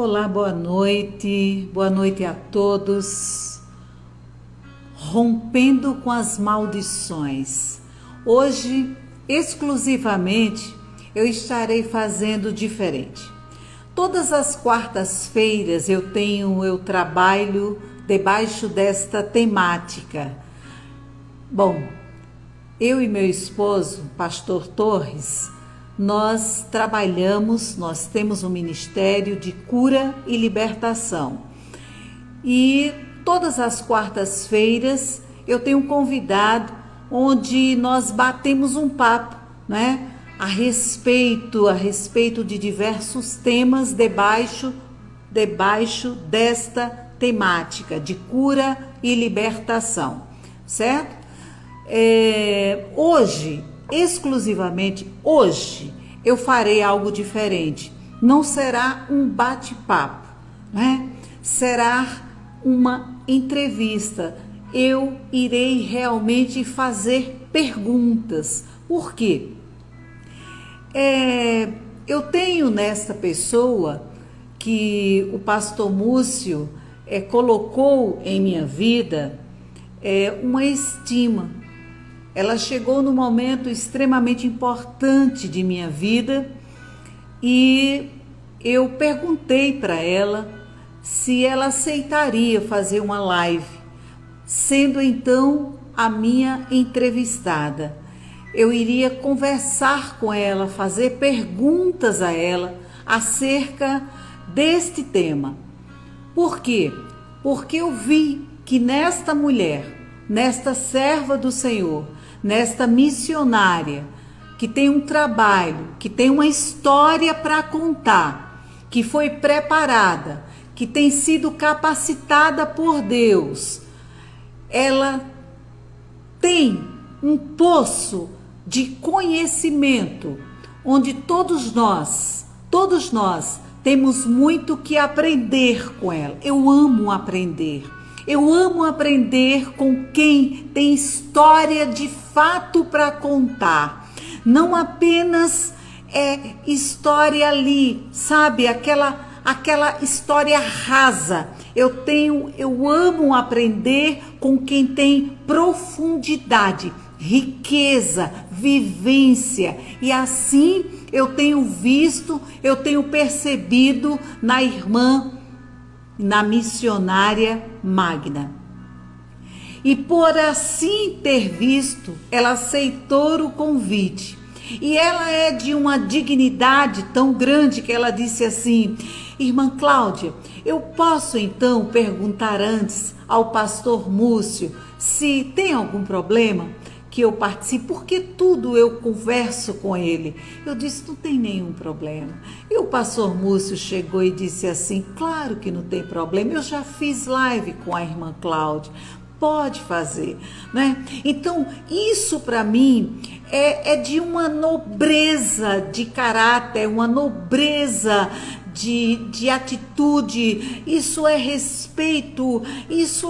Olá, boa noite a todos. Rompendo com as maldições. Hoje, exclusivamente, eu estarei fazendo diferente. Todas as quartas-feiras eu trabalho debaixo desta temática. Bom, eu e meu esposo, Pastor Torres, nós temos um ministério de cura e libertação. E todas as quartas-feiras eu tenho um convidado onde nós batemos um papo, né? A respeito de diversos temas debaixo desta temática de cura e libertação, certo? Exclusivamente hoje, eu farei algo diferente. Não será um bate-papo, né? Será uma entrevista. Eu irei realmente fazer perguntas. Por quê? Eu tenho nesta pessoa que o pastor Múcio colocou em minha vida uma estima. Ela chegou num momento extremamente importante de minha vida e eu perguntei para ela se ela aceitaria fazer uma live, sendo então a minha entrevistada. Eu iria conversar com ela, fazer perguntas a ela acerca deste tema. Por quê? Porque eu vi que nesta mulher, nesta serva do Senhor, nesta missionária, que tem um trabalho, que tem uma história para contar, que foi preparada, que tem sido capacitada por Deus, ela tem um poço de conhecimento, onde todos nós temos muito que aprender com ela. Eu amo aprender com quem tem história de fato para contar. Não apenas história ali, sabe? Aquela história rasa. Eu amo aprender com quem tem profundidade, riqueza, vivência. E assim eu tenho percebido na missionária Magna. E por assim ter visto, ela aceitou o convite. E ela é de uma dignidade tão grande que ela disse assim: Irmã Cláudia, eu posso então perguntar antes ao pastor Múcio se tem algum problema que eu participe, porque tudo eu converso com ele. Eu disse, não tem nenhum problema. E o pastor Múcio chegou e disse assim, claro que não tem problema, eu já fiz live com a irmã Cláudia, pode fazer, né? Então, isso para mim é de uma nobreza de caráter, uma nobreza de atitude, isso é respeito, isso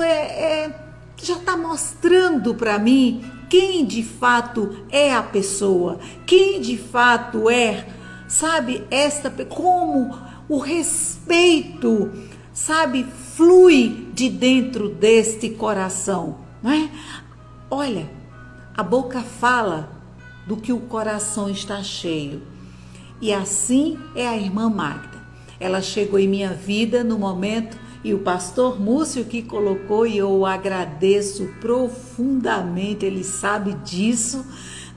já está mostrando para mim quem de fato é a pessoa, quem de fato sabe, como o respeito, sabe, flui de dentro deste coração, não é? Olha, a boca fala do que o coração está cheio. E assim é a irmã Magda. Ela chegou em minha vida no momento, e o pastor Múcio que colocou, e eu agradeço profundamente, ele sabe disso,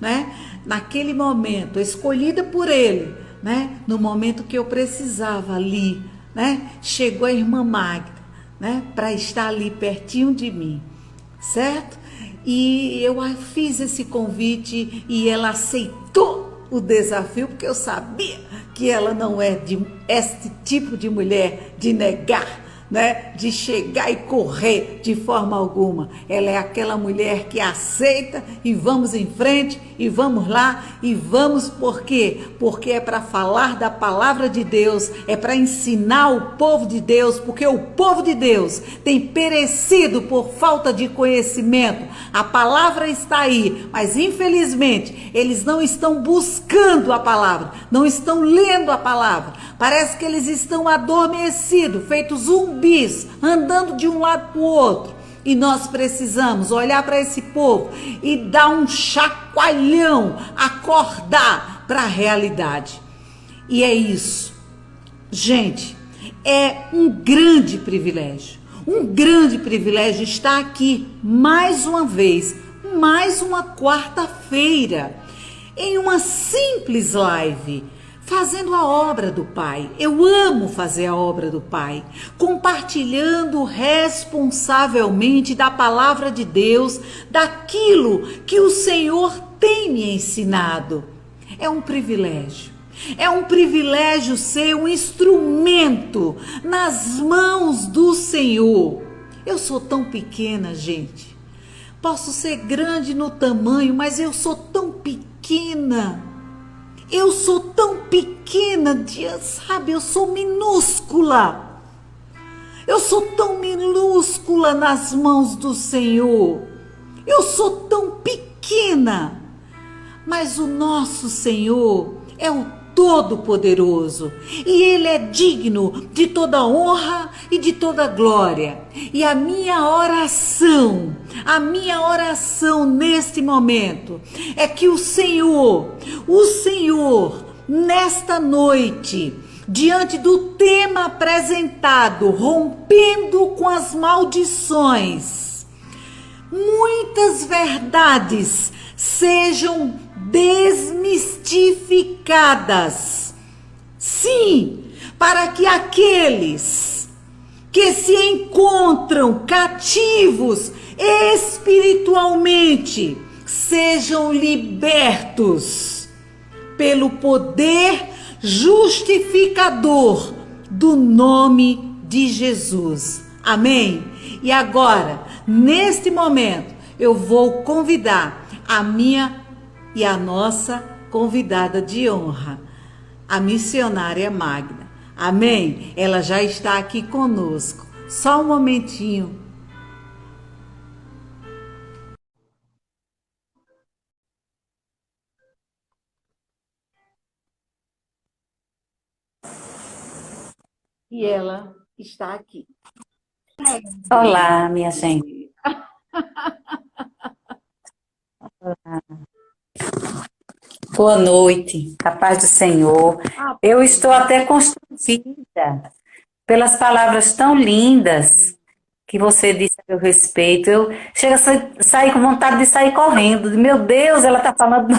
né? Naquele momento, escolhida por ele, né? No momento que eu precisava ali, né? Chegou a irmã Magda, né? Para estar ali pertinho de mim, certo? E eu fiz esse convite e ela aceitou o desafio, porque eu sabia que ela não é este tipo de mulher de negar, né, de chegar e correr de forma alguma. Ela é aquela mulher que aceita e vamos em frente e vamos lá e vamos, por quê? Porque é para falar da palavra de Deus, é para ensinar o povo de Deus, porque o povo de Deus tem perecido por falta de conhecimento. A palavra está aí, mas infelizmente eles não estão buscando a palavra, não estão lendo a palavra. Parece que eles estão adormecidos, feitos zumbis, andando de um lado para o outro. E nós precisamos olhar para esse povo e dar um chacoalhão, acordar para a realidade. E é isso. Gente, é um grande privilégio estar aqui mais uma vez, mais uma quarta-feira, em uma simples live, fazendo a obra do Pai. Eu amo fazer a obra do Pai, compartilhando responsavelmente da palavra de Deus, daquilo que o Senhor tem me ensinado. É um privilégio. É um privilégio ser um instrumento nas mãos do Senhor. Eu sou tão pequena, gente. Posso ser grande no tamanho, mas eu sou tão pequena. Eu sou tão pequena, sabe? Eu sou minúscula. Eu sou tão minúscula nas mãos do Senhor. Eu sou tão pequena. Mas o nosso Senhor é o Todo-Poderoso, e Ele é digno de toda honra e de toda glória. E a minha oração neste momento é que o Senhor, nesta noite, diante do tema apresentado, rompendo com as maldições, muitas verdades sejam desmistificadas. Sim, para que aqueles que se encontram cativos espiritualmente sejam libertos pelo poder justificador do nome de Jesus. Amém? E agora, neste momento, eu vou convidar a minha e a nossa convidada de honra, a missionária Magna. Amém? Ela já está aqui conosco. Só um momentinho. E ela está aqui. Olá, minha gente. Boa noite, a paz do Senhor. Eu estou até constrangida pelas palavras tão lindas que você disse a meu respeito. Eu chego a sair com vontade de sair correndo. Meu Deus, ela está falando.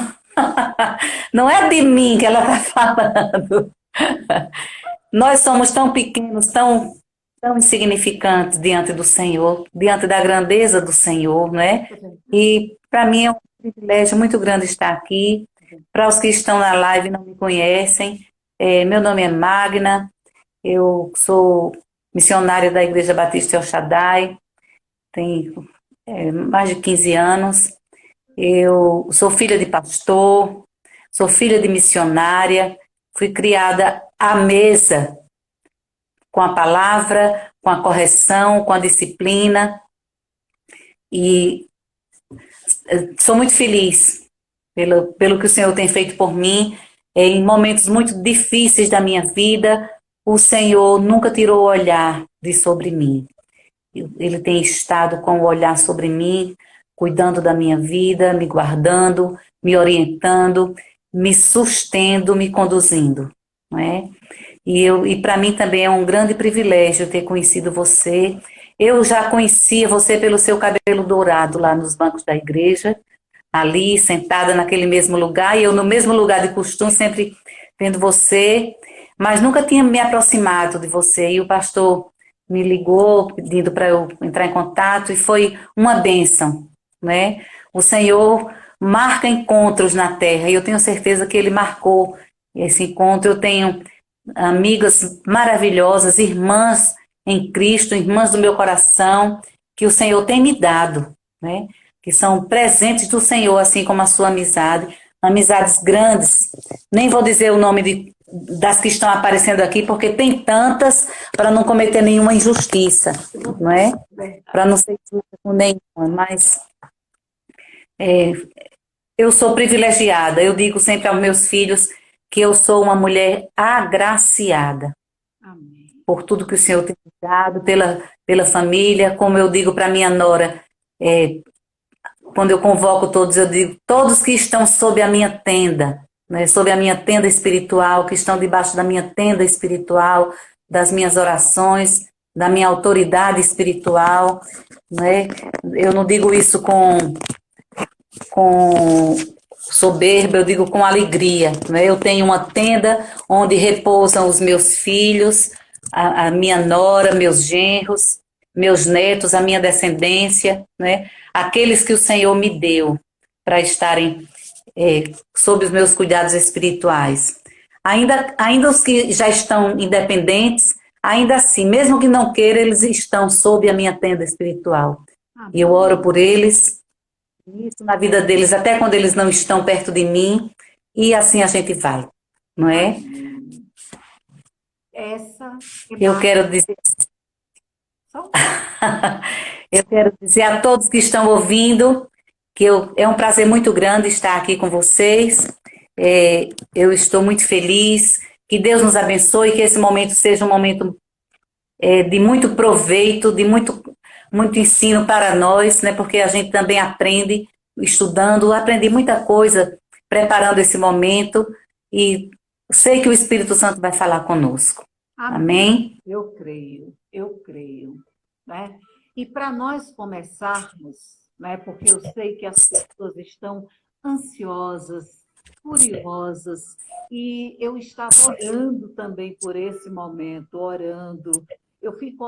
Não é de mim que ela está falando. Nós somos tão pequenos, tão insignificantes diante do Senhor, diante da grandeza do Senhor, não é? E para mim é um privilégio muito grande estar aqui. Para os que estão na live e não me conhecem, meu nome é Magna, eu sou missionária da Igreja Batista El Shaddai, tenho mais de 15 anos, eu sou filha de pastor, sou filha de missionária, fui criada à mesa, com a palavra, com a correção, com a disciplina, e sou muito feliz pelo que o Senhor tem feito por mim. Em momentos muito difíceis da minha vida, o Senhor nunca tirou o olhar de sobre mim. Ele tem estado com o olhar sobre mim, cuidando da minha vida, me guardando, me orientando, me sustendo, me conduzindo, não é? E para mim também é um grande privilégio ter conhecido você. Eu já conhecia você pelo seu cabelo dourado lá nos bancos da igreja, ali sentada naquele mesmo lugar, e eu no mesmo lugar de costume, sempre vendo você, mas nunca tinha me aproximado de você. E o pastor me ligou pedindo para eu entrar em contato, e foi uma bênção, né? O Senhor marca encontros na terra, e eu tenho certeza que Ele marcou esse encontro. Eu tenho amigas maravilhosas, irmãs em Cristo, irmãs do meu coração, que o Senhor tem me dado, né? Que são presentes do Senhor, assim como a sua amizade, amizades grandes. Nem vou dizer o nome das que estão aparecendo aqui, porque tem tantas, para não cometer nenhuma injustiça, não é? Para não ser injusta com nenhuma, mas eu sou privilegiada. Eu digo sempre aos meus filhos que eu sou uma mulher agraciada Amém. por tudo que o Senhor tem me dado, pela família, como eu digo para minha nora, quando eu convoco todos, eu digo, todos que estão sob a minha tenda, né, sob a minha tenda espiritual, que estão debaixo da minha tenda espiritual, das minhas orações, da minha autoridade espiritual, né? Eu não digo isso com soberba, eu digo com alegria, né? Eu tenho uma tenda onde repousam os meus filhos, a minha nora, meus genros, meus netos, a minha descendência, né? Aqueles que o Senhor me deu para estarem sob os meus cuidados espirituais. Ainda os que já estão independentes, ainda assim, mesmo que não queiram, eles estão sob a minha tenda espiritual. E eu oro por eles, isso na vida deles, até quando eles não estão perto de mim, e assim a gente vai, não é? Essa Eu quero dizer, eu quero dizer a todos que estão ouvindo que é um prazer muito grande estar aqui com vocês. Eu estou muito feliz. Que Deus nos abençoe, que esse momento seja um momento de muito proveito, de muito ensino para nós, né? Porque a gente também aprende estudando, aprendi muita coisa preparando esse momento e sei que o Espírito Santo vai falar conosco. Amém? Eu creio, né? E para nós começarmos, né? Porque eu sei que as pessoas estão ansiosas, curiosas, e eu estava orando também por esse momento, orando, eu fico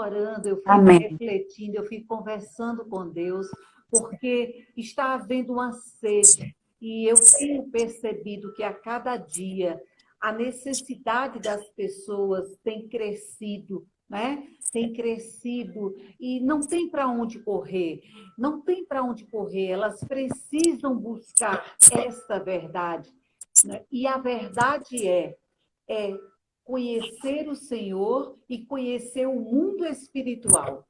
Amém. refletindo, eu fico conversando com Deus, porque está havendo uma sede, e eu tenho percebido que a cada dia a necessidade das pessoas tem crescido, né? Tem crescido e não tem para onde correr, não tem para onde correr, elas precisam buscar esta verdade, né? E a verdade é conhecer o Senhor e conhecer o mundo espiritual.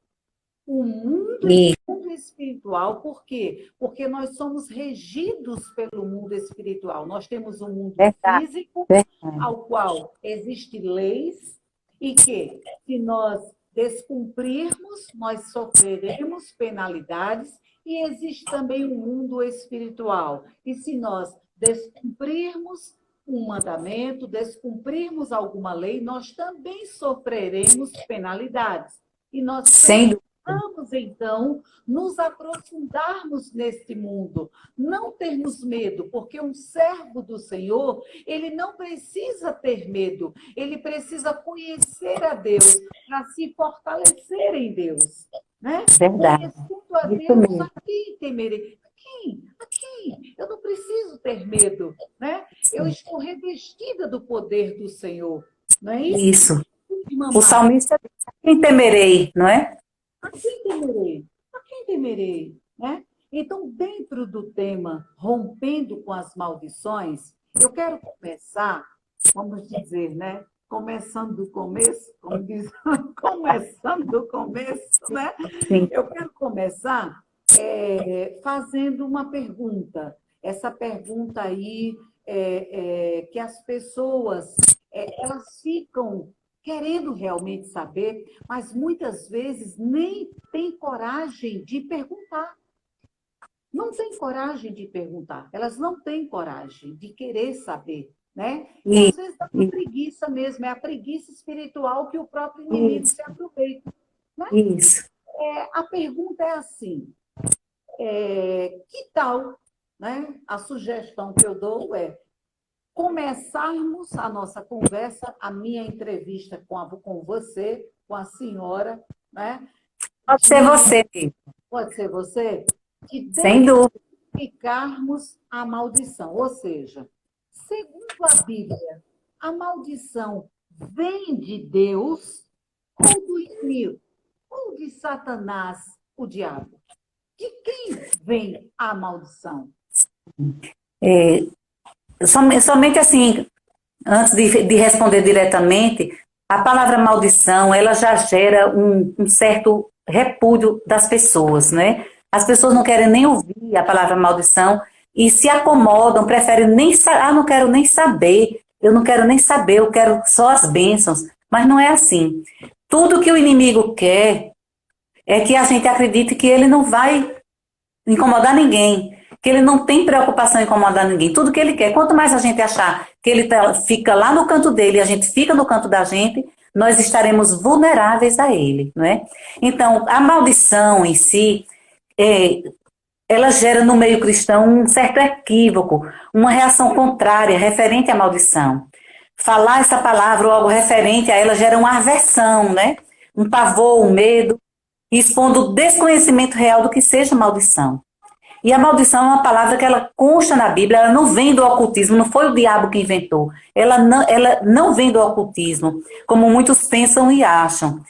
O mundo espiritual, por quê? Porque nós somos regidos pelo mundo espiritual. Nós temos um mundo físico, ao qual existem leis, e que, se nós descumprirmos, nós sofreremos penalidades, e existe também o mundo espiritual. E se nós descumprirmos um mandamento, descumprirmos alguma lei, nós também sofreremos penalidades. E nós vamos, então, nos aprofundarmos neste mundo, não termos medo, porque um servo do Senhor, ele não precisa ter medo, ele precisa conhecer a Deus para se fortalecer em Deus, né? Verdade. Conhecendo a Deus, a quem temerei? A quem? Eu não preciso ter medo, né? Eu estou revestida do poder do Senhor, não é isso? Isso. O salmista diz, a quem temerei, não é? A quem temerei? A quem temerei? Né? Então, dentro do tema Rompendo com as Maldições, eu quero começar, vamos dizer, né? Começando do começo, como diz, começando do começo, né? Sim. Eu quero começar fazendo uma pergunta. Essa pergunta aí que as pessoas elas ficam querendo realmente saber, mas muitas vezes nem tem coragem de perguntar. Não tem coragem de perguntar. Elas não têm coragem de querer saber, né? E às vezes é uma preguiça mesmo, é a preguiça espiritual que o próprio inimigo se aproveita. Né? Isso. A pergunta é assim, que tal, né? A sugestão que eu dou é começarmos a nossa conversa, a minha entrevista com você, com a senhora, né? Pode ser você. Pode ser você? De Sem dúvida. identificarmos a maldição. Ou seja, segundo a Bíblia, a maldição vem de Deus ou do inimigo, ou de Satanás, o diabo? De quem vem a maldição? É, somente assim, antes de responder diretamente, a palavra maldição, ela já gera um certo repúdio das pessoas, né? As pessoas não querem nem ouvir a palavra maldição e se acomodam, preferem nem não quero nem saber, eu não quero nem saber, eu quero só as bênçãos. Mas não é assim. Tudo que o inimigo quer é que a gente acredite que ele não vai incomodar ninguém, que ele não tem preocupação em incomodar ninguém. Tudo que ele quer, quanto mais a gente achar que ele fica lá no canto dele e a gente fica no canto da gente, nós estaremos vulneráveis a ele, não é? Então, a maldição em si, ela gera no meio cristão um certo equívoco, uma reação contrária, referente à maldição. Falar essa palavra ou algo referente a ela gera uma aversão, né? Um pavor, um medo, expondo o desconhecimento real do que seja maldição. E a maldição é uma palavra que ela consta na Bíblia, ela não vem do ocultismo, não foi o diabo que inventou. Ela não vem do ocultismo, como muitos pensam e acham.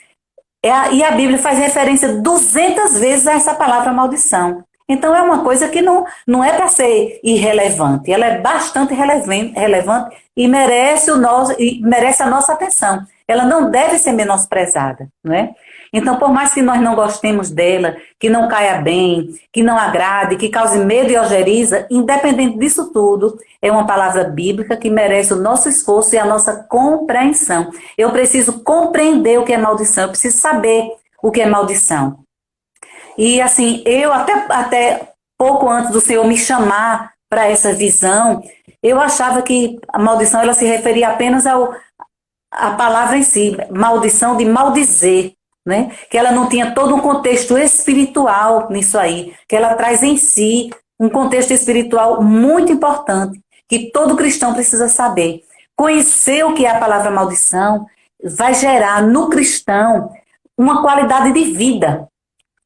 E a Bíblia faz referência 200 vezes a essa palavra maldição. Então é uma coisa que não é para ser irrelevante, ela é bastante relevante e merece a nossa atenção. Ela não deve ser menosprezada, não é? Então, por mais que nós não gostemos dela, que não caia bem, que não agrade, que cause medo e ojeriza, independente disso tudo, é uma palavra bíblica que merece o nosso esforço e a nossa compreensão. Eu preciso compreender o que é maldição, eu preciso saber o que é maldição. E assim, eu até pouco antes do Senhor me chamar para essa visão, eu achava que a maldição ela se referia apenas à palavra em si, maldição de maldizer, né? Que ela não tinha todo um contexto espiritual nisso aí, que ela traz em si um contexto espiritual muito importante, que todo cristão precisa saber. Conhecer o que é a palavra maldição vai gerar no cristão uma qualidade de vida,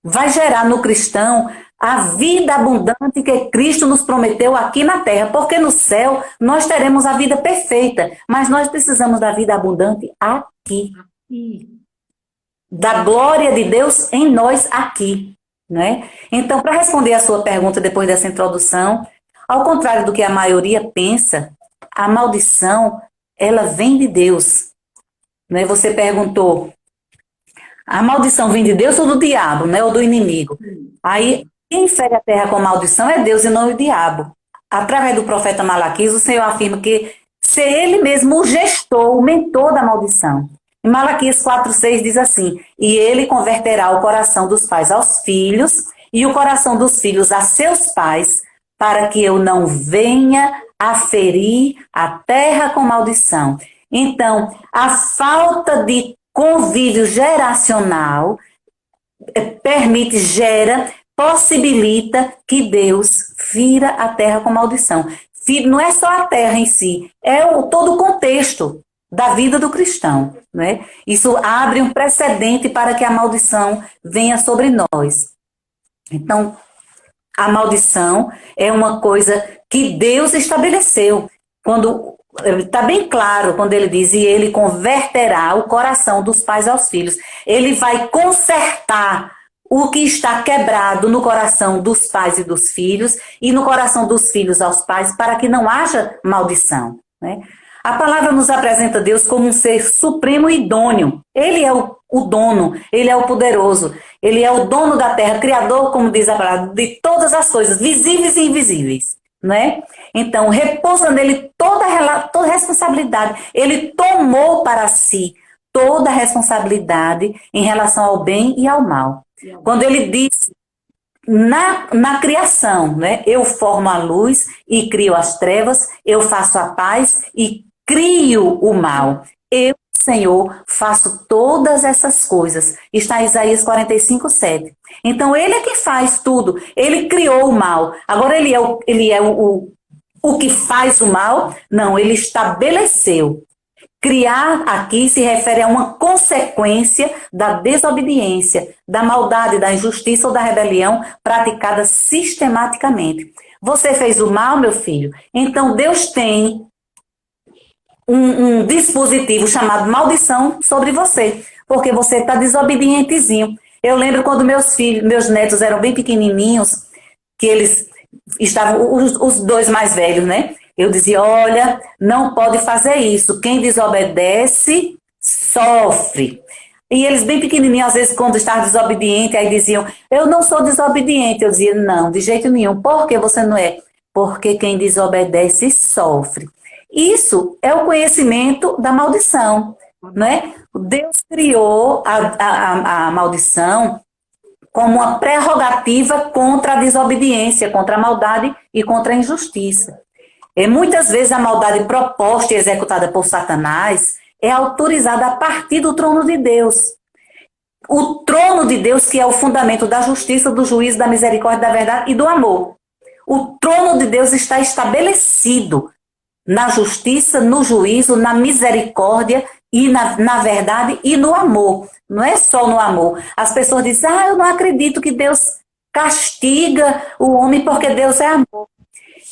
vai gerar no cristão a vida abundante que Cristo nos prometeu aqui na terra, porque no céu nós teremos a vida perfeita, mas nós precisamos da vida abundante aqui. Da glória de Deus em nós aqui, né? Então, para responder a sua pergunta depois dessa introdução, ao contrário do que a maioria pensa, a maldição, ela vem de Deus, né? Você perguntou, a maldição vem de Deus ou do diabo, né? Ou do inimigo? Aí, quem fere a terra com maldição é Deus e não o diabo. Através do profeta Malaquias, o Senhor afirma que se ele mesmo o gestor, o mentor da maldição. Em Malaquias 4,6 diz assim, e ele converterá o coração dos pais aos filhos e o coração dos filhos a seus pais, para que eu não venha a ferir a terra com maldição. Então, a falta de convívio geracional possibilita que Deus fira a terra com maldição. Não é só a terra em si, é todo o contexto da vida do cristão, né? Isso abre um precedente para que a maldição venha sobre nós. Então, a maldição é uma coisa que Deus estabeleceu. Quando está bem claro, quando ele diz, e ele converterá o coração dos pais aos filhos. Ele vai consertar o que está quebrado no coração dos pais e dos filhos, e no coração dos filhos aos pais, para que não haja maldição, né? A palavra nos apresenta Deus como um ser supremo e idôneo. Ele é o dono, ele é o poderoso, ele é o dono da terra, criador, como diz a palavra, de todas as coisas, visíveis e invisíveis, né? Então, repousa nele toda a responsabilidade. Ele tomou para si toda a responsabilidade em relação ao bem e ao mal. Quando ele disse na criação, né? Eu formo a luz e crio as trevas, eu faço a paz e crio o mal. Eu, Senhor, faço todas essas coisas. Está em Isaías 45:7. Então, ele é que faz tudo. Ele criou o mal. Agora, ele é o que faz o mal? Não, ele estabeleceu. Criar aqui se refere a uma consequência da desobediência, da maldade, da injustiça ou da rebelião praticada sistematicamente. Você fez o mal, meu filho? Então, Deus tem um dispositivo chamado maldição sobre você, porque você está desobedientezinho. Eu lembro quando meus netos eram bem pequenininhos, que eles estavam, os dois mais velhos, né? Eu dizia, olha, não pode fazer isso. Quem desobedece, sofre. E eles bem pequenininhos, às vezes, quando estavam desobedientes, aí diziam, eu não sou desobediente. Eu dizia, não, de jeito nenhum. Por que você não é? Porque quem desobedece, sofre. Isso é o conhecimento da maldição, né? Deus criou a maldição como uma prerrogativa contra a desobediência, contra a maldade e contra a injustiça. E muitas vezes a maldade proposta e executada por Satanás é autorizada a partir do trono de Deus. O trono de Deus que é o fundamento da justiça, do juízo, da misericórdia, da verdade e do amor. O trono de Deus está estabelecido na justiça, no juízo, na misericórdia e na verdade e no amor. Não é só no amor. As pessoas dizem, eu não acredito que Deus castiga o homem porque Deus é amor.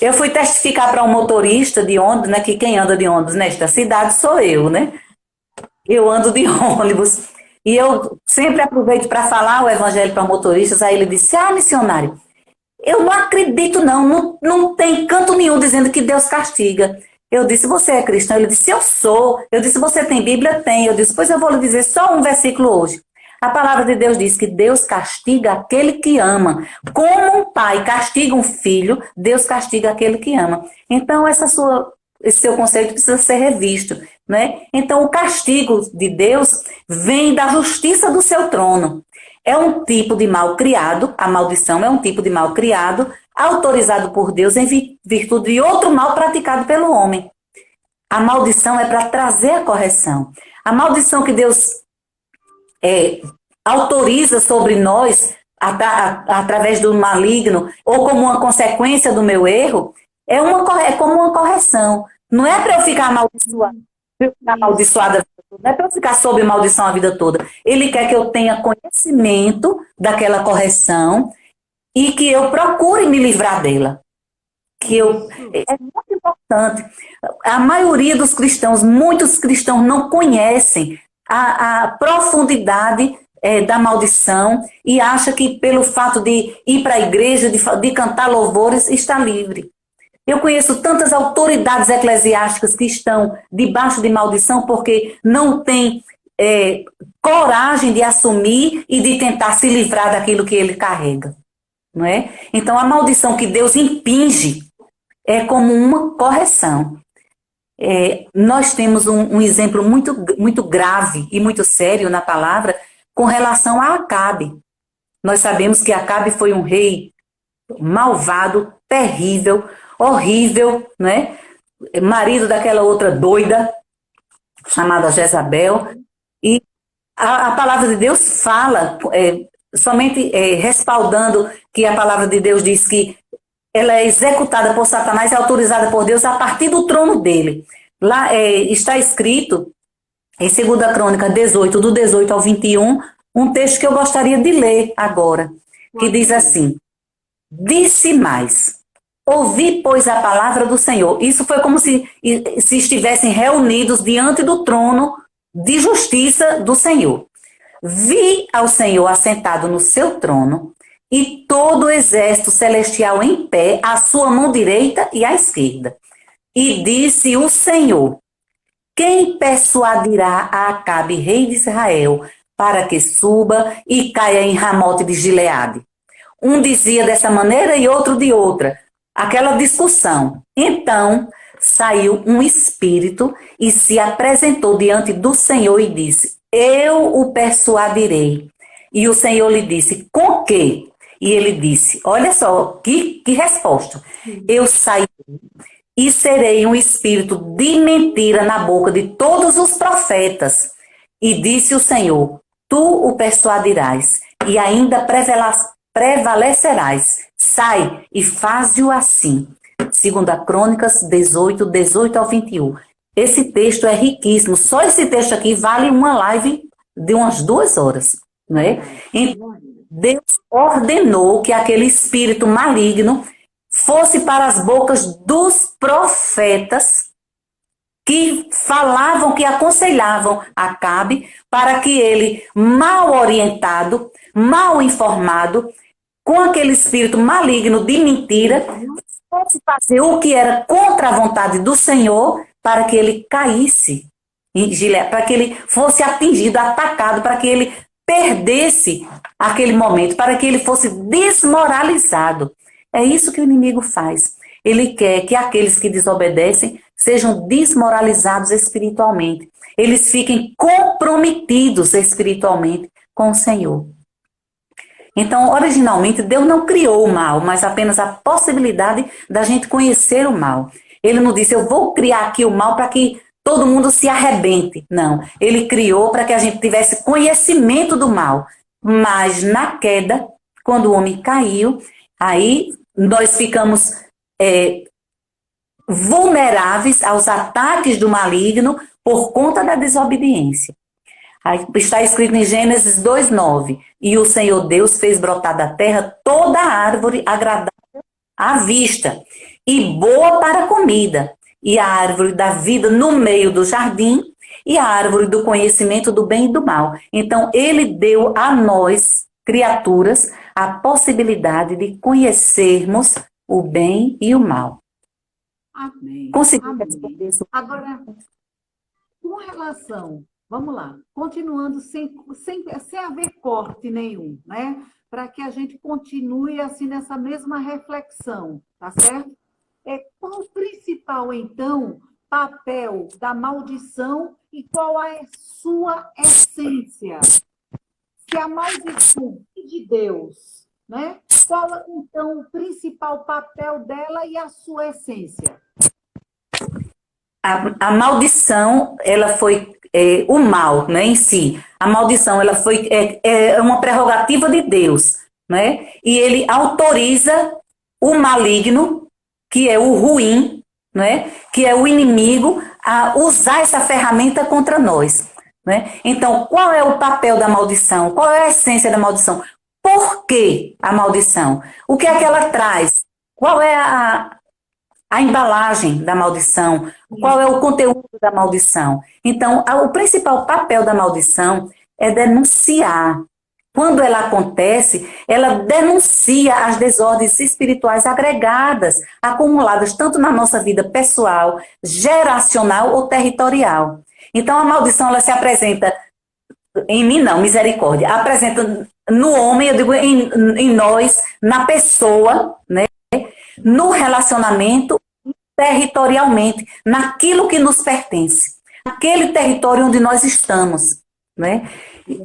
Eu fui testificar para um motorista de ônibus, né, que quem anda de ônibus nesta cidade sou eu, né? Eu ando de ônibus. E eu sempre aproveito para falar o evangelho para motoristas. Aí ele disse, missionário, eu não acredito não tem canto nenhum dizendo que Deus castiga. Eu disse, você é cristão? Ele disse, eu sou. Eu disse, você tem Bíblia? Tem. Eu disse, pois eu vou lhe dizer só um versículo hoje. A palavra de Deus diz que Deus castiga aquele que ama. Como um pai castiga um filho, Deus castiga aquele que ama. Então, esse seu conceito precisa ser revisto, né? Então, o castigo de Deus vem da justiça do seu trono. É um tipo de mal criado, a maldição é um tipo de mal criado, autorizado por Deus em virtude de outro mal praticado pelo homem. A maldição é para trazer a correção. A maldição que Deus autoriza sobre nós, através do maligno, ou como uma consequência do meu erro, é como uma correção. Não é para eu ficar amaldiçoada, não é para eu ficar sob maldição a vida toda. Ele quer que eu tenha conhecimento daquela correção e que eu procure me livrar dela. É muito importante. A maioria dos cristãos, muitos cristãos não conhecem a profundidade da maldição e acha que pelo fato de ir para a igreja, de cantar louvores, está livre. Eu conheço tantas autoridades eclesiásticas que estão debaixo de maldição porque não têm coragem de assumir e de tentar se livrar daquilo que ele carrega. Não é? Então, a maldição que Deus impinge é como uma correção. Nós temos um exemplo muito, muito grave e muito sério na palavra com relação a Acabe. Nós sabemos que Acabe foi um rei malvado, terrível, horrível, né? Marido daquela outra doida, chamada Jezabel. E a palavra de Deus fala, somente respaldando que a palavra de Deus diz que ela é executada por Satanás, é autorizada por Deus a partir do trono dele. Lá está escrito, em 2 Crônica 18, do 18 ao 21, um texto que eu gostaria de ler agora, que diz assim, disse mais, ouvi, pois, a palavra do Senhor. Isso foi como se estivessem reunidos diante do trono de justiça do Senhor. Vi ao Senhor assentado no seu trono e todo o exército celestial em pé, à sua mão direita e à esquerda. E disse o Senhor, quem persuadirá a Acabe, rei de Israel, para que suba e caia em Ramote de Gileade? Um dizia dessa maneira e outro de outra. Aquela discussão. Então saiu um espírito e se apresentou diante do Senhor e disse, eu o persuadirei. E o Senhor lhe disse, com quê? E ele disse, olha só, que resposta. Eu sairei e serei um espírito de mentira na boca de todos os profetas. E disse o Senhor, tu o persuadirás e ainda prevalecerás. Sai e faze-o assim. 2 Crônicas 18, 18 ao 21. Esse texto é riquíssimo. Só esse texto aqui vale uma live de umas 2 horas. Né? Então, Deus ordenou que aquele espírito maligno fosse para as bocas dos profetas que falavam, que aconselhavam Acabe para que ele, mal orientado, mal informado, com aquele espírito maligno de mentira, fosse fazer o que era contra a vontade do Senhor para que ele caísse em Gileade, para que ele fosse atingido, atacado, para que ele perdesse aquele momento, para que ele fosse desmoralizado. É isso que o inimigo faz. Ele quer que aqueles que desobedecem sejam desmoralizados espiritualmente. Eles fiquem comprometidos espiritualmente com o Senhor. Então, originalmente, Deus não criou o mal, mas apenas a possibilidade da gente conhecer o mal. Ele não disse, eu vou criar aqui o mal para que todo mundo se arrebente. Não, ele criou para que a gente tivesse conhecimento do mal. Mas na queda, quando o homem caiu, aí nós ficamos vulneráveis aos ataques do maligno por conta da desobediência. Aí está escrito em Gênesis 2:9, e o Senhor Deus fez brotar da terra toda árvore agradável à vista e boa para a comida, e a árvore da vida no meio do jardim, e a árvore do conhecimento do bem e do mal. Então, ele deu a nós, criaturas, a possibilidade de conhecermos o bem e o mal. Amém. Conseguiu responder isso? Agora, com relação, vamos lá, continuando sem haver corte nenhum, né? Para que a gente continue assim nessa mesma reflexão, tá certo? Qual o principal, então, papel da maldição e qual é a sua essência? Se a maldição é de Deus, né? Qual, então, o principal papel dela e a sua essência? A maldição, ela foi o mal, né, em si. A maldição, ela foi uma prerrogativa de Deus, né? E ele autoriza o maligno, que é o ruim, né? Que é o inimigo, a usar essa ferramenta contra nós, né? Então, qual é o papel da maldição? Qual é a essência da maldição? Por que a maldição? O que é que ela traz? Qual é a embalagem da maldição? Qual é o conteúdo da maldição? Então, o principal papel da maldição é denunciar. Quando ela acontece, ela denuncia as desordens espirituais agregadas, acumuladas tanto na nossa vida pessoal, geracional ou territorial. Então, a maldição, ela se apresenta, em mim não, misericórdia, apresenta no homem, eu digo em nós, na pessoa, né? No relacionamento, territorialmente, naquilo que nos pertence, naquele território onde nós estamos, né?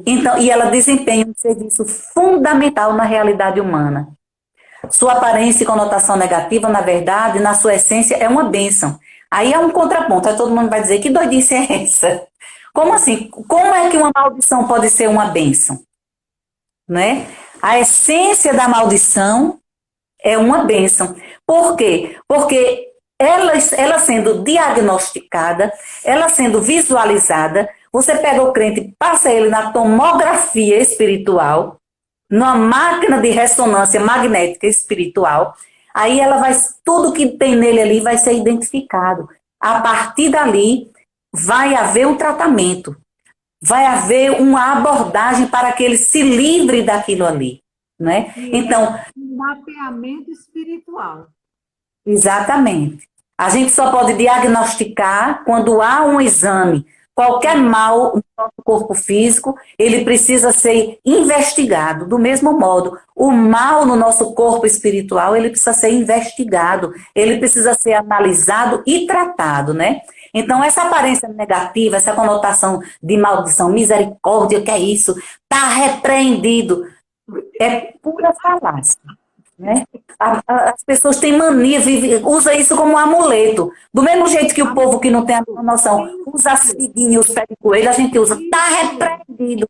Então, e ela desempenha um serviço fundamental na realidade humana. Sua aparência e conotação negativa, na verdade, na sua essência, é uma bênção. Aí é um contraponto, aí todo mundo vai dizer, que doidice é essa? Como assim? Como é que uma maldição pode ser uma bênção? Né? A essência da maldição é uma bênção. Por quê? Porque ela sendo diagnosticada, ela sendo visualizada, você pega o crente, passa ele na tomografia espiritual, numa máquina de ressonância magnética espiritual, aí ela vai, tudo que tem nele ali vai ser identificado. A partir dali, vai haver um tratamento, vai haver uma abordagem para que ele se livre daquilo ali, né? Então, um mapeamento espiritual. Exatamente. A gente só pode diagnosticar quando há um exame. Qualquer mal no nosso corpo físico, ele precisa ser investigado. Do mesmo modo, o mal no nosso corpo espiritual, ele precisa ser investigado, ele precisa ser analisado e tratado, né? Então, essa aparência negativa, essa conotação de maldição, misericórdia, que é isso, está repreendido. É pura falácia. Né? As pessoas têm mania, usa isso como um amuleto. Do mesmo jeito que o povo que não tem a noção usa figuinha, os pés de coelho, a gente usa, está repreendido.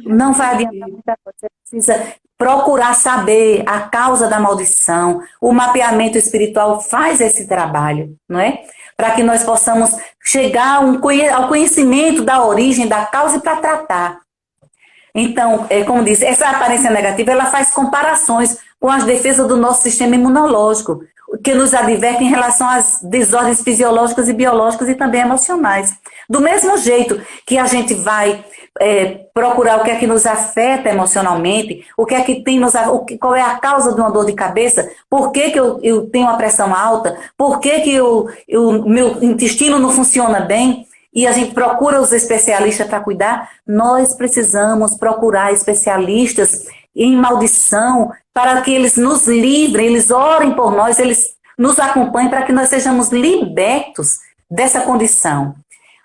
Não vai adiantar muita coisa. Você precisa procurar saber a causa da maldição. O mapeamento espiritual faz esse trabalho, não é? Para que nós possamos chegar ao conhecimento da origem, da causa e para tratar. Então, como disse, essa aparência negativa, ela faz comparações com as defesas do nosso sistema imunológico. que nos adverte em relação às desordens fisiológicas e biológicas e também emocionais. Do mesmo jeito que a gente vai procurar o que é que nos afeta emocionalmente, o que é que tem qual é a causa de uma dor de cabeça, por que que eu tenho uma pressão alta, por que que meu intestino não funciona bem, e a gente procura os especialistas para cuidar, nós precisamos procurar especialistas em maldição para que eles nos livrem, eles orem por nós, eles nos acompanhem para que nós sejamos libertos dessa condição.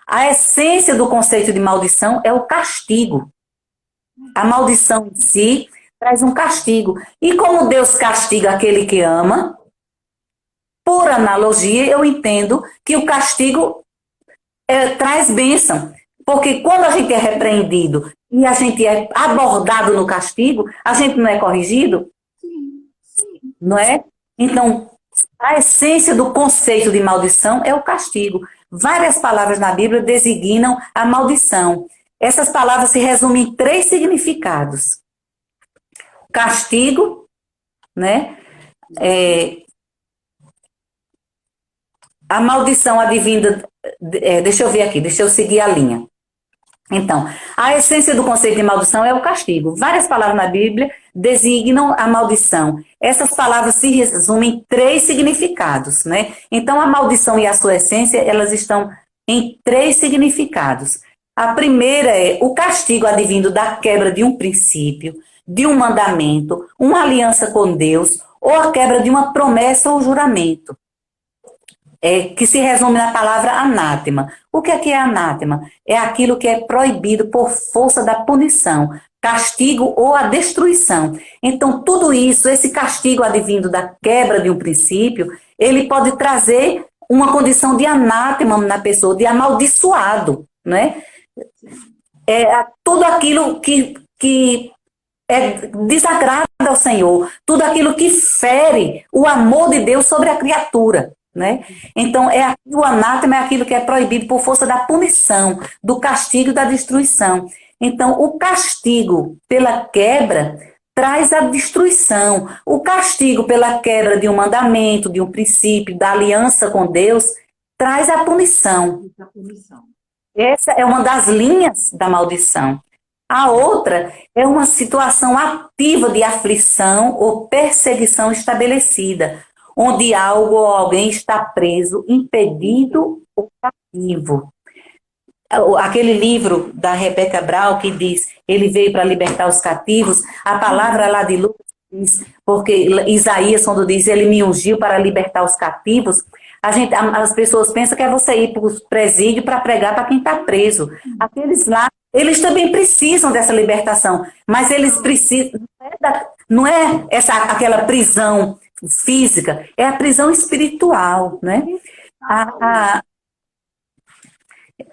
A essência do conceito de maldição é o castigo. A maldição em si traz um castigo. E como Deus castiga aquele que ama, por analogia, eu entendo que o castigo traz bênção. Porque quando a gente é repreendido e a gente é abordado no castigo, a gente não é corrigido? Não é? Então, a essência do conceito de maldição é o castigo. Várias palavras na Bíblia designam a maldição. Essas palavras se resumem em 3 significados. Castigo, né? A maldição advinda... deixa eu ver aqui, deixa eu seguir a linha. Então, a essência do conceito de maldição é o castigo. Várias palavras na Bíblia designam a maldição. Essas palavras se resumem em 3 significados, né? Então, a maldição e a sua essência, elas estão em 3 significados. A primeira é o castigo advindo da quebra de um princípio, de um mandamento, uma aliança com Deus, ou a quebra de uma promessa ou juramento. Que se resume na palavra anátema. O que é anátema? É aquilo que é proibido por força da punição, castigo ou a destruição. Então, tudo isso, esse castigo advindo da quebra de um princípio, ele pode trazer uma condição de anátema na pessoa, de amaldiçoado, né? Tudo aquilo que desagrada ao Senhor, tudo aquilo que fere o amor de Deus sobre a criatura. Né? Então, o anátema é aquilo que é proibido por força da punição, do castigo e da destruição. Então, o castigo pela quebra traz a destruição. O castigo pela quebra de um mandamento, de um princípio, da aliança com Deus, traz a punição. Essa é uma das linhas da maldição. A outra é uma situação ativa de aflição ou perseguição estabelecida, onde algo ou alguém está preso, impedido ou cativo. Aquele livro da Rebecca Brown que diz, ele veio para libertar os cativos, a palavra lá de Lucas diz, porque Isaías, quando diz, ele me ungiu para libertar os cativos, as pessoas pensam que é você ir para o presídio para pregar para quem está preso. Aqueles lá, eles também precisam dessa libertação, mas eles precisam, não é aquela prisão física, é a prisão espiritual, né?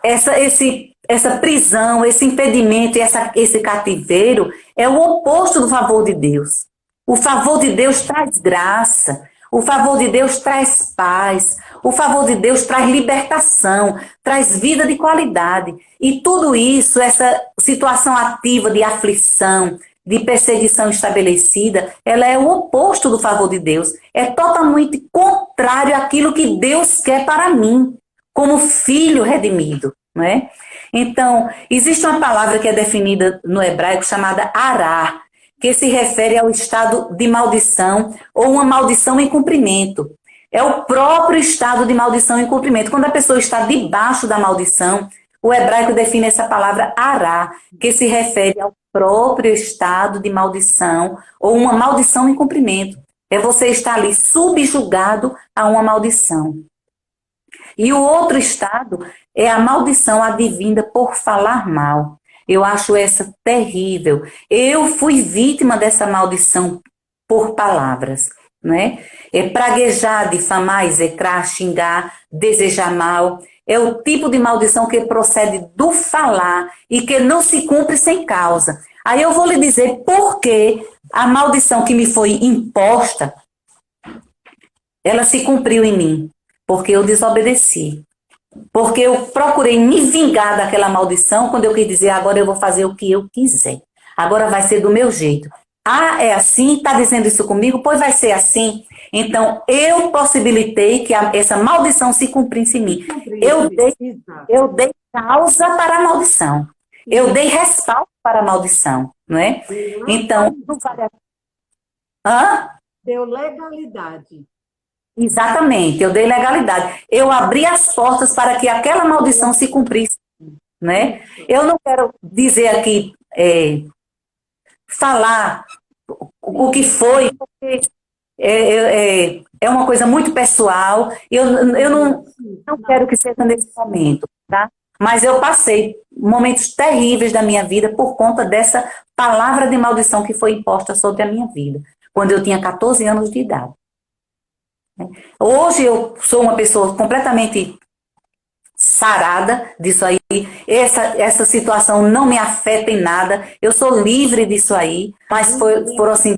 Essa prisão, esse impedimento, esse cativeiro é o oposto do favor de Deus. O favor de Deus traz graça, o favor de Deus traz paz, o favor de Deus traz libertação, traz vida de qualidade. E tudo isso, essa situação ativa de aflição, de perseguição estabelecida, ela é o oposto do favor de Deus. É totalmente contrário àquilo que Deus quer para mim, como filho redimido, não é? Então, existe uma palavra que é definida no hebraico chamada ará, que se refere ao estado de maldição ou uma maldição em cumprimento. É o próprio estado de maldição em cumprimento. Quando a pessoa está debaixo da maldição, o hebraico define essa palavra ará, que se refere ao próprio estado de maldição ou uma maldição em cumprimento. É você estar ali subjugado a uma maldição. E o outro estado é a maldição advinda por falar mal. Eu acho essa terrível. Eu fui vítima dessa maldição por palavras, né? É praguejar, difamar, execrar, xingar, desejar mal. É o tipo de maldição que procede do falar e que não se cumpre sem causa. Aí eu vou lhe dizer por que a maldição que me foi imposta, ela se cumpriu em mim. Porque eu desobedeci. Porque eu procurei me vingar daquela maldição quando eu quis dizer, agora eu vou fazer o que eu quiser. Agora vai ser do meu jeito. Ah, é assim? Está dizendo isso comigo? Pois vai ser assim. Então, eu possibilitei que essa maldição se cumprisse em mim. Eu dei, Exato. eu dei causa para a maldição. Eu Isso. dei respaldo para a maldição, não é? Deu Então, não vale a... Hã? Deu legalidade. Exatamente, eu dei legalidade. Eu abri as portas para que aquela maldição se cumprisse, né? Isso. Eu não quero dizer aqui, falar o que foi, porque é uma coisa muito pessoal. Eu não quero que seja nesse momento, tá? Mas eu passei momentos terríveis da minha vida por conta dessa palavra de maldição que foi imposta sobre a minha vida, quando eu tinha 14 anos de idade. Hoje eu sou uma pessoa completamente sarada disso aí. Essa situação não me afeta em nada. Eu sou livre disso aí. Mas foram assim,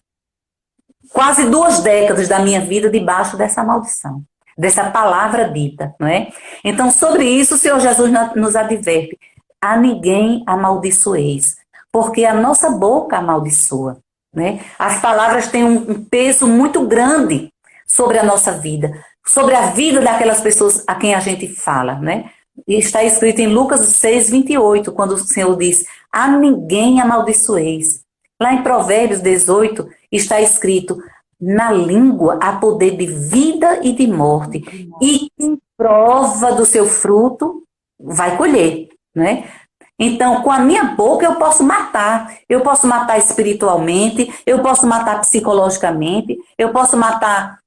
quase 2 décadas da minha vida debaixo dessa maldição, dessa palavra dita, não é? Então, sobre isso, o Senhor Jesus nos adverte: a ninguém amaldiçoeis, porque a nossa boca amaldiçoa, né? As palavras têm um peso muito grande sobre a nossa vida, sobre a vida daquelas pessoas a quem a gente fala, né? E está escrito em Lucas 6:28, quando o Senhor diz: a ninguém amaldiçoeis. Lá em Provérbios 18 está escrito: na língua há poder de vida e de morte, e quem prova do seu fruto vai colher, né? Então, com a minha boca eu posso matar espiritualmente, eu posso matar psicologicamente, eu posso matar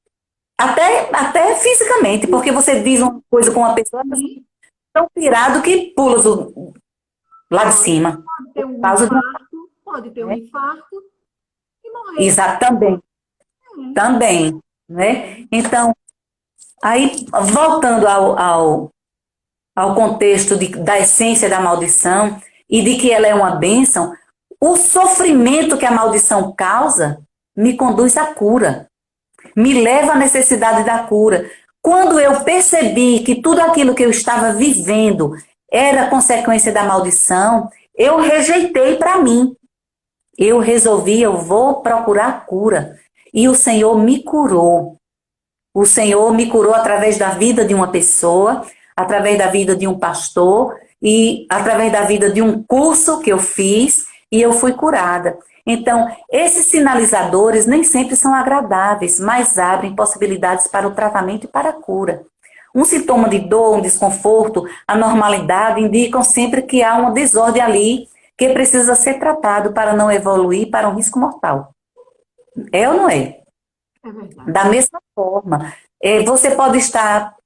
até fisicamente, porque você diz uma coisa com uma pessoa tão pirado que pula lá de cima. Pode ter um Causa infarto, pode ter um infarto e morrer. Exato, também, né? Então, aí, voltando ao contexto da essência da maldição e de que ela é uma bênção, o sofrimento que a maldição causa me conduz à cura, me leva à necessidade da cura. Quando eu percebi que tudo aquilo que eu estava vivendo era consequência da maldição, eu rejeitei para mim. Eu resolvi, eu vou procurar cura. E o Senhor me curou. O Senhor me curou através da vida de uma pessoa, através da vida de um pastor e através da vida de um curso que eu fiz e eu fui curada. Então, esses sinalizadores nem sempre são agradáveis, mas abrem possibilidades para o tratamento e para a cura. Um sintoma de dor, um desconforto, anormalidade indicam sempre que há uma desordem ali que precisa ser tratado para não evoluir para um risco mortal. É ou não é? É verdade. Da mesma forma, você pode estar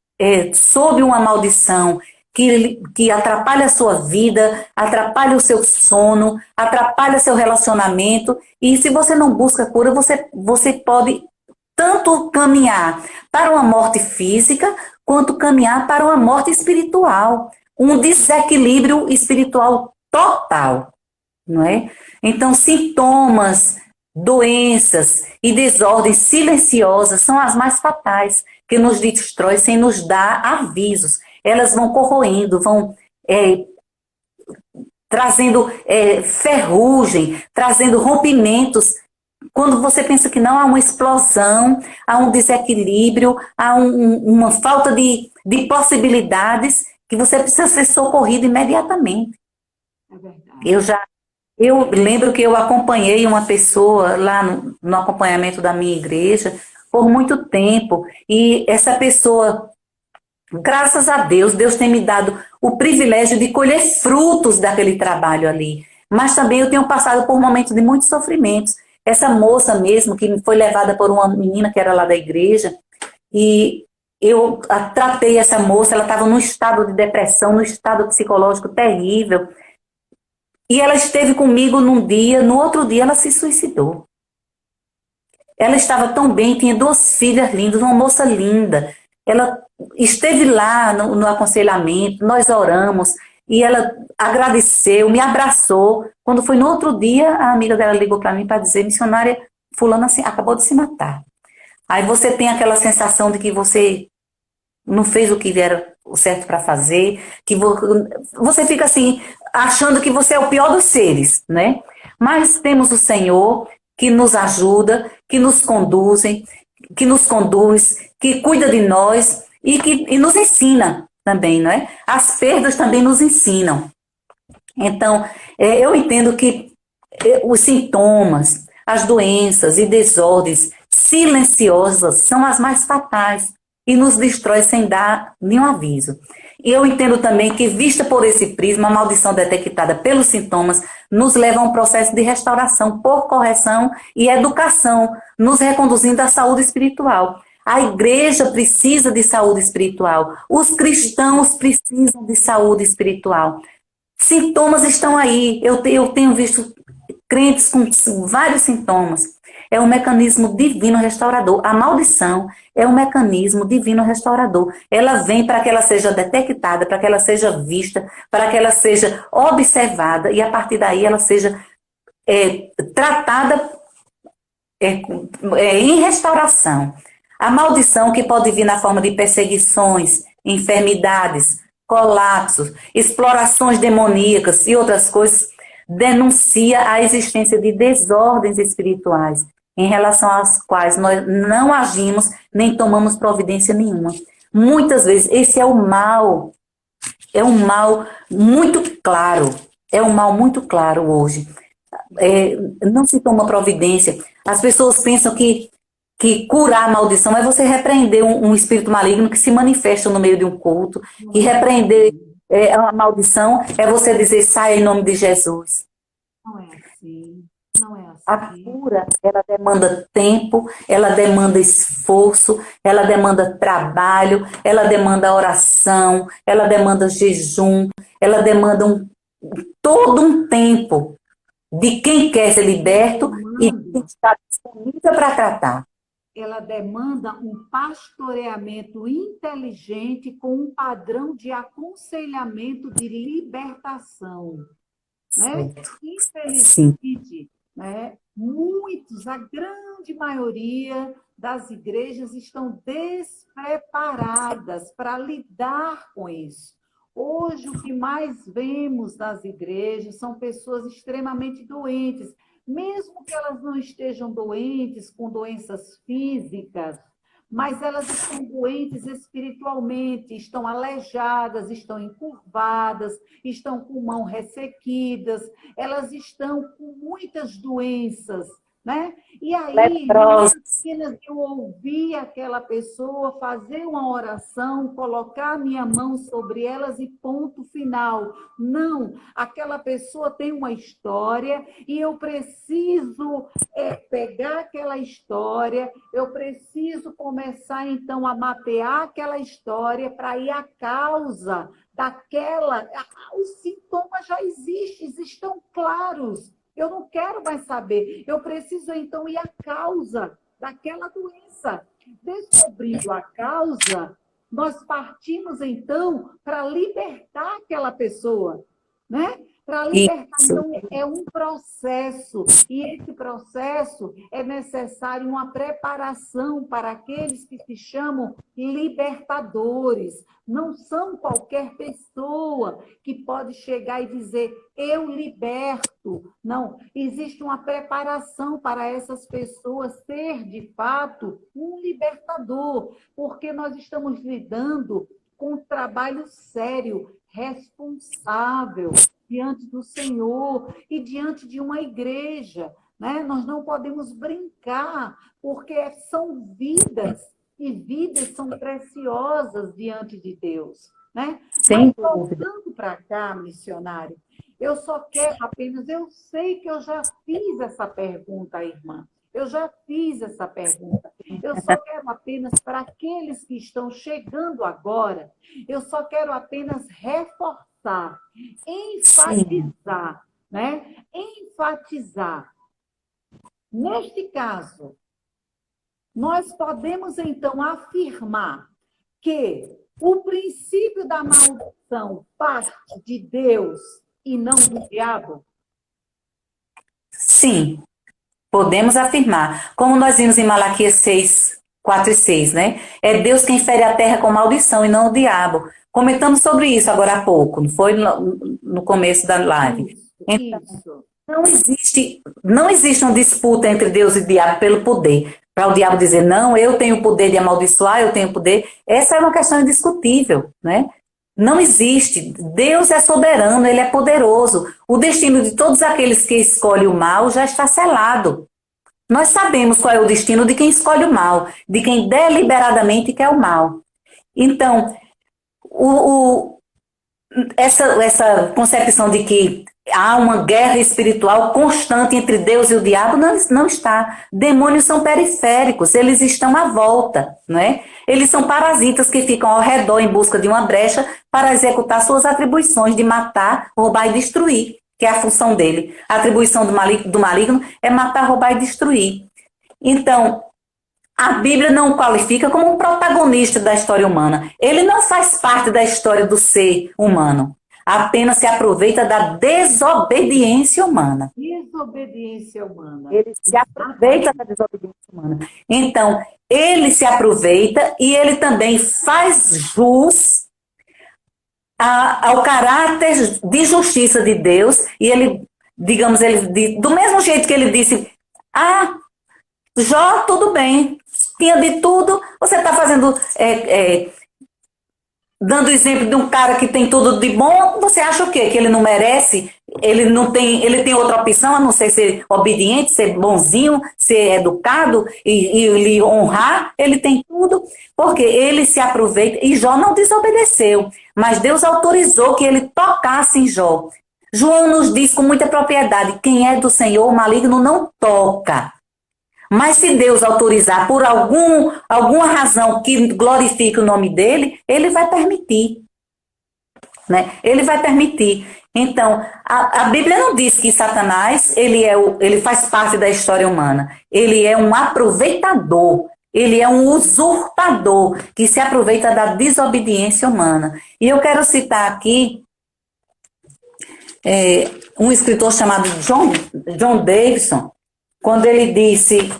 sob uma maldição que atrapalha a sua vida, atrapalha o seu sono, atrapalha seu relacionamento, e se você não busca cura, você pode tanto caminhar para uma morte física, quanto caminhar para uma morte espiritual, um desequilíbrio espiritual total, não é? Então, sintomas, doenças e desordens silenciosas são as mais fatais, que nos destrói sem nos dar avisos. Elas vão corroendo, vão trazendo ferrugem, trazendo rompimentos. Quando você pensa que não, há uma explosão, há um desequilíbrio, há uma falta de possibilidades que você precisa ser socorrido imediatamente. É verdade. Eu lembro que eu acompanhei uma pessoa lá no acompanhamento da minha igreja por muito tempo, e essa pessoa, graças a Deus, Deus tem me dado o privilégio de colher frutos daquele trabalho ali, mas também eu tenho passado por momentos de muitos sofrimentos. Essa moça mesmo, que foi levada por uma menina que era lá da igreja, e eu tratei essa moça, ela estava num estado de depressão, num estado psicológico terrível, e ela esteve comigo num dia, no outro dia ela se suicidou. Ela estava tão bem, tinha 2 filhas lindas, uma moça linda. Ela esteve lá no aconselhamento, nós oramos, e ela agradeceu, me abraçou. Quando foi no outro dia, a amiga dela ligou para mim para dizer: missionária, fulana acabou de se matar. Aí você tem aquela sensação de que você não fez o que era o certo para fazer, que você fica assim, achando que você é o pior dos seres, né? Mas temos o Senhor, que nos ajuda, que nos conduzem, que nos conduz, que cuida de nós e nos ensina também, não é? As perdas também nos ensinam. Então, eu entendo que os sintomas, as doenças e desordens silenciosas são as mais fatais e nos destrói sem dar nenhum aviso. E eu entendo também que, vista por esse prisma, a maldição detectada pelos sintomas nos leva a um processo de restauração por correção e educação, nos reconduzindo à saúde espiritual. A igreja precisa de saúde espiritual. Os cristãos precisam de saúde espiritual. Sintomas estão aí. Eu tenho visto crentes com vários sintomas. É um mecanismo divino restaurador. A maldição é um mecanismo divino restaurador. Ela vem para que ela seja detectada, para que ela seja vista, para que ela seja observada e a partir daí ela seja tratada em restauração. A maldição, que pode vir na forma de perseguições, enfermidades, colapsos, explorações demoníacas e outras coisas, denuncia a existência de desordens espirituais, em relação às quais nós não agimos nem tomamos providência nenhuma. Muitas vezes esse é um mal muito claro, hoje. Não se toma providência. As pessoas pensam que curar a maldição é você repreender um espírito maligno que se manifesta no meio de um culto, e repreender a maldição é você dizer, saia em nome de Jesus. Não é assim. Não é assim. A cura, ela demanda tempo, ela demanda esforço, ela demanda trabalho, ela demanda oração, ela demanda jejum, ela demanda todo um tempo de quem quer ser liberto e quem está disponível para tratar. Ela demanda um pastoreamento inteligente com um padrão de aconselhamento de libertação. Né? Infelizmente, né, a grande maioria das igrejas estão despreparadas para lidar com isso. Hoje, o que mais vemos nas igrejas são pessoas extremamente doentes, mesmo que elas não estejam doentes com doenças físicas, mas elas estão doentes espiritualmente, estão aleijadas, estão encurvadas, estão com mãos ressequidas, elas estão com muitas doenças, né? E aí, não apenas eu ouvir aquela pessoa, fazer uma oração, colocar a minha mão sobre elas e ponto final. Não, aquela pessoa tem uma história e eu preciso pegar aquela história, eu preciso começar, então, a mapear aquela história para ir à causa daquela... Os sintomas já existem, estão claros. Eu não quero mais saber. Eu preciso, então, ir à causa daquela doença. Descobrindo a causa, nós partimos, então, para libertar aquela pessoa, né? Para libertar, então, é um processo. E esse processo é necessário uma preparação para aqueles que se chamam libertadores. Não são qualquer pessoa que pode chegar e dizer, eu liberto. Não, existe uma preparação para essas pessoas ser, de fato, um libertador, porque nós estamos lidando com um trabalho sério, responsável, diante do Senhor e diante de uma igreja, né? Nós não podemos brincar, porque são vidas, e vidas são preciosas diante de Deus, né? Sem Mas voltando para cá, missionário, eu só quero apenas, eu sei que eu já fiz essa pergunta, irmã, eu já fiz essa pergunta. Eu só quero apenas, para aqueles que estão chegando agora, eu só quero apenas reforçar, enfatizar, né? Enfatizar. Neste caso, nós podemos, então, afirmar que o princípio da maldição parte de Deus e não do diabo? Sim. Podemos afirmar, como nós vimos em Malaquias 6, 4 e 6, né? É Deus quem fere a terra com maldição e não o diabo. Comentamos sobre isso agora há pouco, não foi no começo da live. Isso. Não existe uma disputa entre Deus e o diabo pelo poder. Para o diabo dizer, não, eu tenho o poder de amaldiçoar, eu tenho o poder. Essa é uma questão indiscutível, né? Não existe. Deus é soberano, ele é poderoso. O destino de todos aqueles que escolhem o mal já está selado. Nós sabemos qual é o destino de quem escolhe o mal, de quem deliberadamente quer o mal. Então, o, essa concepção de que há uma guerra espiritual constante entre Deus e o diabo não está. Demônios são periféricos, eles estão à volta, não é? Eles são parasitas que ficam ao redor em busca de uma brecha para executar suas atribuições de matar, roubar e destruir, que é a função dele. A atribuição do maligno é matar, roubar e destruir. Então, a Bíblia não o qualifica como um protagonista da história humana. Ele não faz parte da história do ser humano. Apenas se aproveita da desobediência humana. Desobediência humana. Ele se aproveita da desobediência humana. Então, ele se aproveita e ele também faz jus ao caráter de justiça de Deus. E ele, digamos, do mesmo jeito que ele disse, Jó, tudo bem, tinha de tudo, você está fazendo, dando exemplo de um cara que tem tudo de bom, você acha o quê? Que ele não merece? Ele tem outra opção a não ser obediente, ser bonzinho, ser educado e lhe honrar? Ele tem tudo, porque ele se aproveita, e Jó não desobedeceu, mas Deus autorizou que ele tocasse em Jó. João nos diz com muita propriedade, quem é do Senhor, o maligno não toca. Mas se Deus autorizar por alguma razão que glorifique o nome dele, ele vai permitir. Né? Ele vai permitir. Então, a Bíblia não diz que Satanás ele faz parte da história humana. Ele é um aproveitador. Ele é um usurpador que se aproveita da desobediência humana. E eu quero citar aqui um escritor chamado John Davidson, quando ele disse,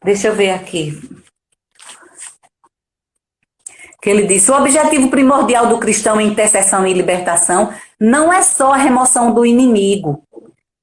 deixa eu ver aqui, que ele disse, o objetivo primordial do cristão em intercessão e libertação não é só a remoção do inimigo,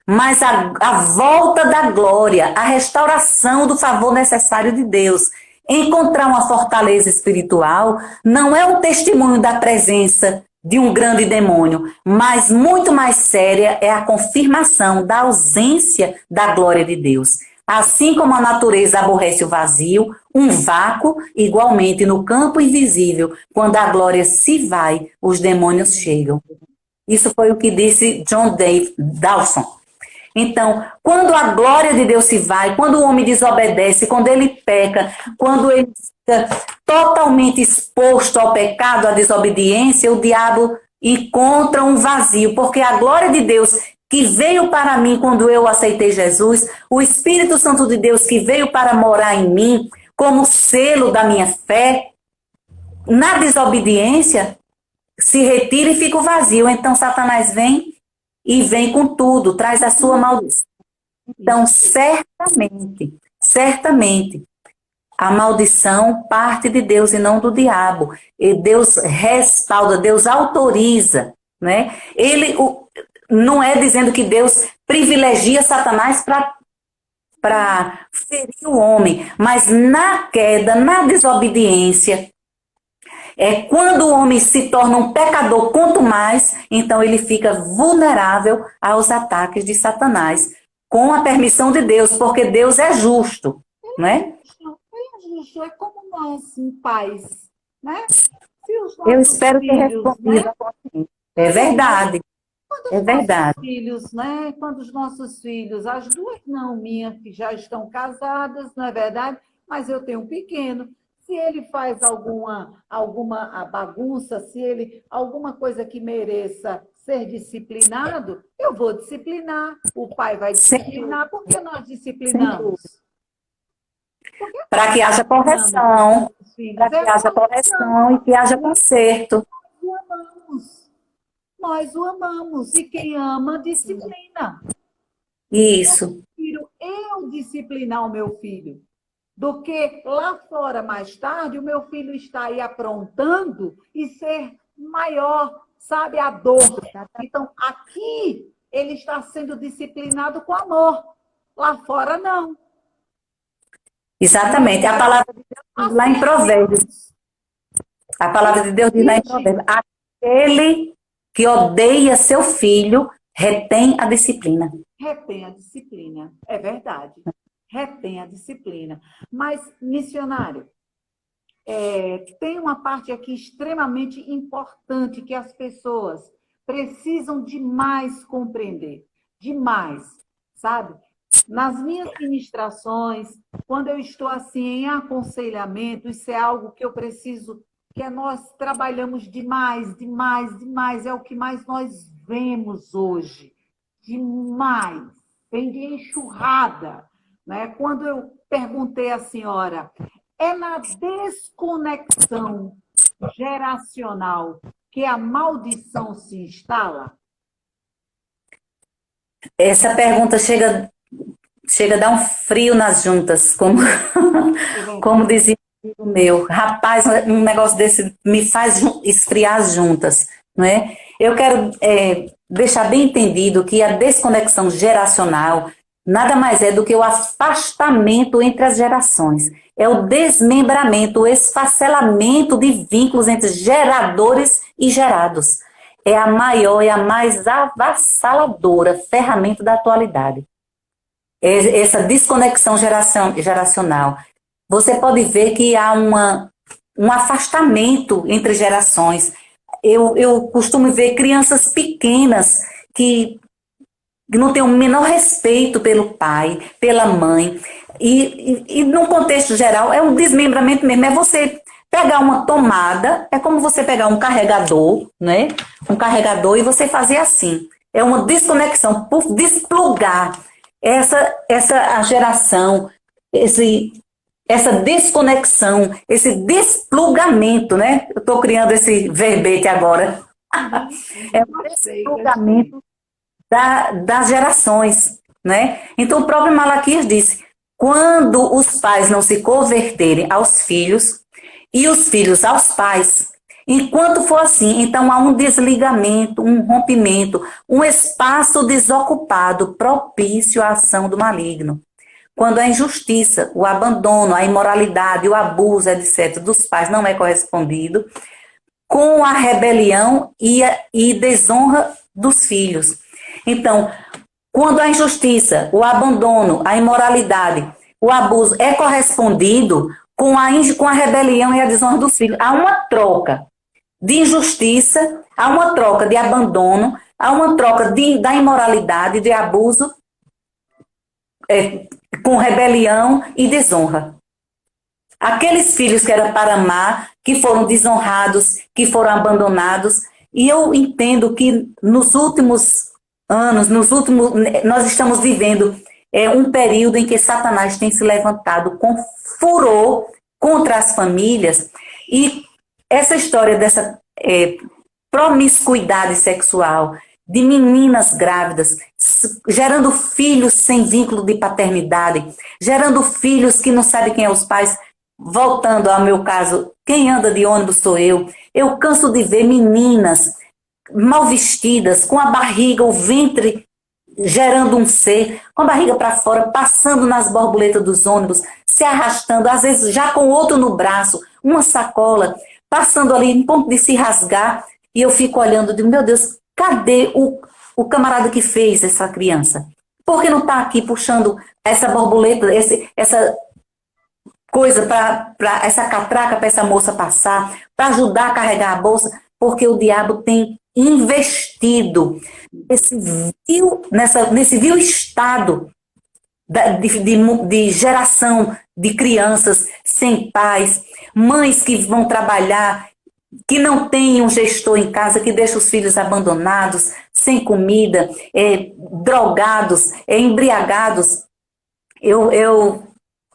mas a volta da glória, a restauração do favor necessário de Deus. Encontrar uma fortaleza espiritual não é um testemunho da presença de um grande demônio, mas muito mais séria é a confirmação da ausência da glória de Deus. Assim como a natureza aborrece o vazio, um vácuo, igualmente no campo invisível, quando a glória se vai, os demônios chegam. Isso foi o que disse John Dawson. Então, quando a glória de Deus se vai, quando o homem desobedece, quando ele peca, quando ele fica totalmente exposto ao pecado, à desobediência, o diabo encontra um vazio, porque a glória de Deus que veio para mim quando eu aceitei Jesus, o Espírito Santo de Deus que veio para morar em mim, como selo da minha fé, na desobediência, se retira e fica o vazio. Então, Satanás vem e vem com tudo, traz a sua maldição. Então, certamente, a maldição parte de Deus e não do diabo. E Deus respalda, Deus autoriza, né? Não é dizendo que Deus privilegia Satanás para ferir o homem, mas na queda, na desobediência, quando o homem se torna um pecador, quanto mais, então ele fica vulnerável aos ataques de Satanás, com a permissão de Deus, porque Deus é justo, né? Ele é justo, é como nós, em paz, né? Se os Eu nossos espero ter filhos, respondido né? a você. É verdade, é verdade. Filhos, né? Quando os nossos filhos, as duas não minhas, que já estão casadas, não é verdade? Mas eu tenho um pequeno. Se ele faz alguma bagunça, alguma coisa que mereça ser disciplinado, eu vou disciplinar. O pai vai disciplinar. Por que nós disciplinamos? Para que haja correção, para que haja correção e que haja conserto. Nós o amamos. E quem ama, disciplina. Isso. Eu prefiro eu disciplinar o meu filho do que lá fora, mais tarde, o meu filho está aí aprontando e ser maior, sabe, a dor. Então, aqui ele está sendo disciplinado com amor. Lá fora, não. Exatamente. A palavra de Deus diz lá em Provérbios. A palavra de Deus diz lá em Provérbios. Aquele que odeia seu filho retém a disciplina. Retém a disciplina. É verdade. Retém a disciplina. Mas, missionário, tem uma parte aqui extremamente importante que as pessoas precisam demais compreender. Demais, sabe? Nas minhas ministrações, quando eu estou assim em aconselhamento, isso é algo que eu preciso, que nós trabalhamos demais, demais, demais, é o que mais nós vemos hoje. Demais. Vem de enxurrada. Né? Quando eu perguntei à senhora, é na desconexão geracional que a maldição se instala? Essa pergunta chega a dar um frio nas juntas, como dizia o meu. Rapaz, um negócio desse me faz esfriar as juntas, não é? Eu quero deixar bem entendido que a desconexão geracional nada mais é do que o afastamento entre as gerações. É o desmembramento, o esfacelamento de vínculos entre geradores e gerados. É a maior e a mais avassaladora ferramenta da atualidade. Essa desconexão geracional. Você pode ver que há um afastamento entre gerações. Eu costumo ver crianças pequenas que não têm o menor respeito pelo pai, pela mãe. E no contexto geral, é um desmembramento mesmo. É você pegar uma tomada, é como você pegar um carregador, né? Um carregador e você fazer assim. É uma desconexão, por desplugar essa geração, essa desconexão, esse desplugamento, né? Eu estou criando esse verbete agora. É o desplugamento das gerações, né? Então o próprio Malaquias disse, quando os pais não se converterem aos filhos e os filhos aos pais, enquanto for assim, então há um desligamento, um rompimento, um espaço desocupado propício à ação do maligno. Quando a injustiça, o abandono, a imoralidade, o abuso, etc., dos pais não é correspondido, com a rebelião e desonra dos filhos. Então, quando a injustiça, o abandono, a imoralidade, o abuso é correspondido com a rebelião e a desonra dos filhos, há uma troca de injustiça, há uma troca de abandono, há uma troca da imoralidade, de abuso, com rebelião e desonra. Aqueles filhos que eram para amar, que foram desonrados, que foram abandonados, e eu entendo que nos últimos anos, nós estamos vivendo um período em que Satanás tem se levantado com furor contra as famílias, e essa história dessa promiscuidade sexual, de meninas grávidas, gerando filhos sem vínculo de paternidade, gerando filhos que não sabem quem é os pais. Voltando ao meu caso, quem anda de ônibus sou eu. Eu canso de ver meninas mal vestidas, com a barriga, o ventre gerando um ser, com a barriga para fora, passando nas borboletas dos ônibus, se arrastando, às vezes já com outro no braço, uma sacola, passando ali em ponto de se rasgar, e eu fico olhando e digo, meu Deus, cadê o camarada que fez essa criança? Por que não está aqui puxando essa borboleta, essa coisa para essa catraca, para essa moça passar, para ajudar a carregar a bolsa? Porque o diabo tem investido nesse vil estado de geração de crianças sem pais, mães que vão trabalhar, que não tem um gestor em casa, que deixa os filhos abandonados, sem comida, drogados, embriagados. Eu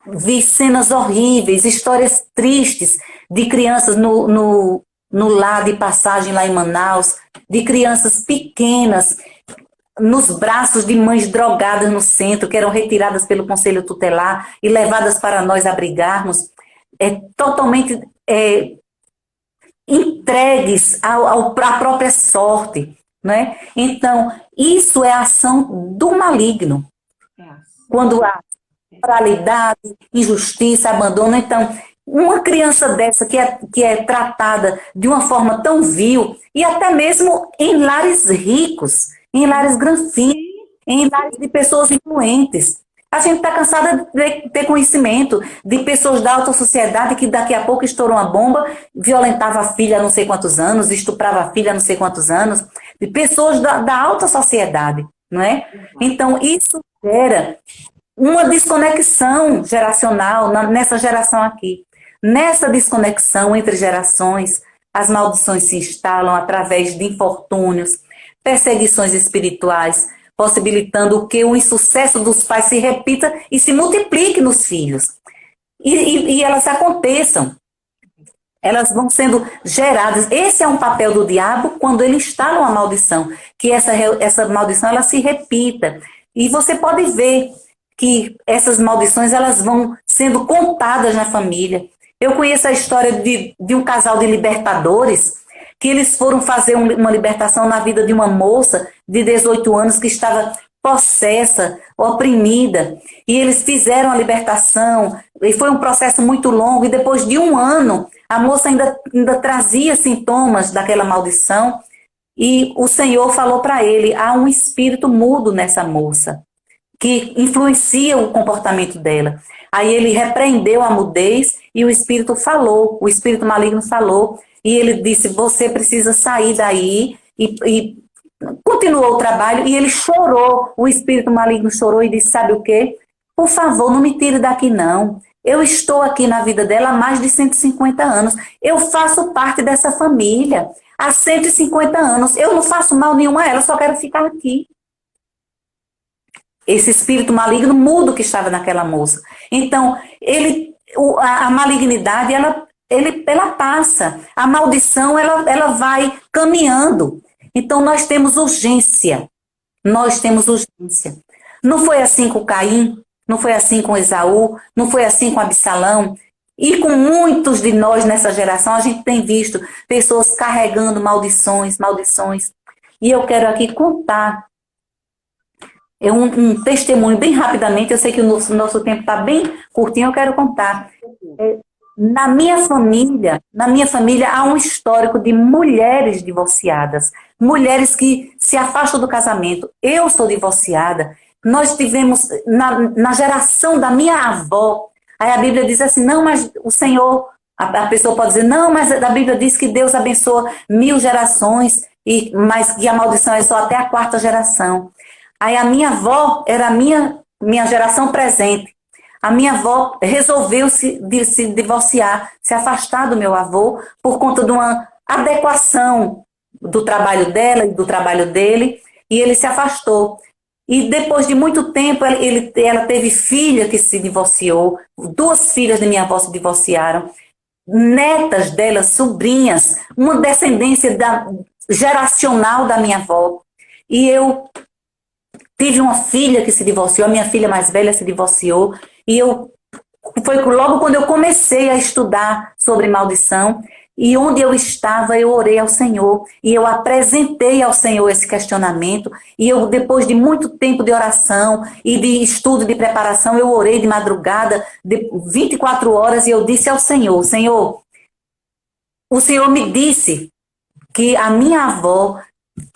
vi cenas horríveis, histórias tristes de crianças no lar de passagem lá em Manaus, de crianças pequenas nos braços de mães drogadas no centro, que eram retiradas pelo Conselho Tutelar e levadas para nós abrigarmos. É totalmente entregues à própria sorte, né? Então, isso é a ação do maligno. Quando há moralidade, injustiça, abandono, então, uma criança dessa que é tratada de uma forma tão vil, e até mesmo em lares ricos, em lares granfinos, em lares de pessoas influentes. A gente está cansada de ter conhecimento de pessoas da alta sociedade que daqui a pouco estourou uma bomba, violentava a filha há não sei quantos anos, estuprava a filha há não sei quantos anos, de pessoas da alta sociedade, não é? Então, isso gera uma desconexão geracional nessa geração aqui. Nessa desconexão entre gerações, as maldições se instalam através de infortúnios, perseguições espirituais, possibilitando que o insucesso dos pais se repita e se multiplique nos filhos. E elas aconteçam. Elas vão sendo geradas. Esse é um papel do diabo quando ele instala uma maldição, que essa maldição ela se repita. E você pode ver que essas maldições elas vão sendo contadas na família. Eu conheço a história de um casal de libertadores, que eles foram fazer uma libertação na vida de uma moça de 18 anos que estava possessa, oprimida, e eles fizeram a libertação, e foi um processo muito longo, e depois de um ano, a moça ainda trazia sintomas daquela maldição, e o Senhor falou para ele, há um espírito mudo nessa moça, que influencia o comportamento dela. Aí ele repreendeu a mudez e o espírito falou, o espírito maligno falou, e ele disse, você precisa sair daí, e continuou o trabalho, e ele chorou, o espírito maligno chorou e disse, sabe o quê? Por favor, não me tire daqui não. Eu estou aqui na vida dela há mais de 150 anos. Eu faço parte dessa família há 150 anos. Eu não faço mal nenhum a ela, só quero ficar aqui. Esse espírito maligno muda o que estava naquela moça. Então, a malignidade, ela passa. A maldição, ela vai caminhando. Então, nós temos urgência. Nós temos urgência. Não foi assim com Caim, não foi assim com Esaú, não foi assim com Absalão. E com muitos de nós nessa geração, a gente tem visto pessoas carregando maldições. E eu quero aqui contar um testemunho bem rapidamente. Eu sei que o nosso tempo está bem curtinho, eu quero contar. Na minha família há um histórico de mulheres divorciadas, mulheres que se afastam do casamento. Eu sou divorciada. Nós tivemos, na geração da minha avó, aí a Bíblia diz assim, não, mas o Senhor, a pessoa pode dizer, não, mas a Bíblia diz que Deus abençoa 1000 gerações, mas que a maldição é só até a 4ª geração. Aí a minha avó era a minha geração presente. A minha avó resolveu se divorciar, se afastar do meu avô, por conta de uma adequação do trabalho dela e do trabalho dele, e ele se afastou. E depois de muito tempo, ela teve filha que se divorciou, 2 filhas de minha avó se divorciaram, netas dela, sobrinhas, uma descendência geracional da minha avó. E eu tive uma filha que se divorciou, a minha filha mais velha se divorciou, e foi logo quando eu comecei a estudar sobre maldição, e onde eu estava, eu orei ao Senhor, e eu apresentei ao Senhor esse questionamento, e eu, depois de muito tempo de oração, e de estudo, de preparação, eu orei de madrugada, de 24 horas, e eu disse ao Senhor, Senhor, o Senhor me disse que a minha avó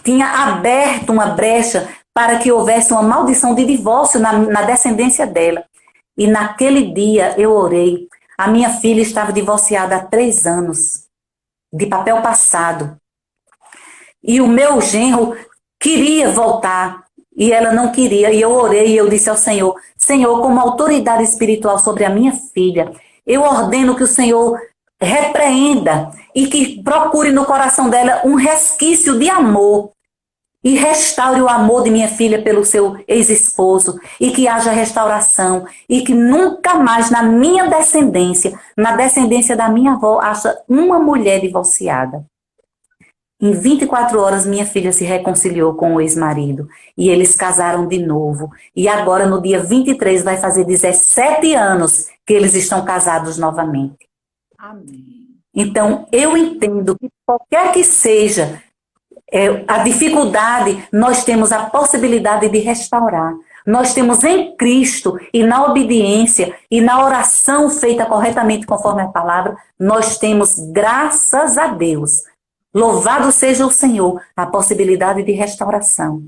tinha aberto uma brecha para que houvesse uma maldição de divórcio na descendência dela. E naquele dia eu orei. A minha filha estava divorciada há 3 anos, de papel passado. E o meu genro queria voltar, e ela não queria. E eu orei e eu disse ao Senhor, Senhor, como autoridade espiritual sobre a minha filha, eu ordeno que o Senhor repreenda e que procure no coração dela um resquício de amor, e restaure o amor de minha filha pelo seu ex-esposo, e que haja restauração, e que nunca mais na minha descendência, na descendência da minha avó, haja uma mulher divorciada. Em 24 horas, minha filha se reconciliou com o ex-marido, e eles casaram de novo. E agora, no dia 23, vai fazer 17 anos que eles estão casados novamente. Amém. Então, eu entendo que qualquer que seja a dificuldade, nós temos a possibilidade de restaurar. Nós temos em Cristo e na obediência e na oração feita corretamente conforme a palavra, nós temos, graças a Deus, louvado seja o Senhor, a possibilidade de restauração.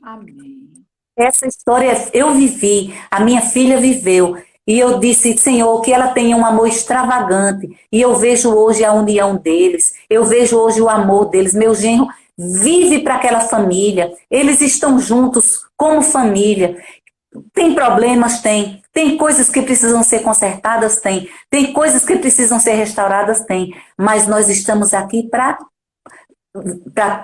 Amém. Essa história eu vivi, a minha filha viveu, e eu disse, Senhor, que ela tenha um amor extravagante, e eu vejo hoje a união deles, eu vejo hoje o amor deles, meu genro vive para aquela família, eles estão juntos como família. Tem problemas? Tem coisas que precisam ser consertadas? Tem coisas que precisam ser restauradas? Tem, mas nós estamos aqui para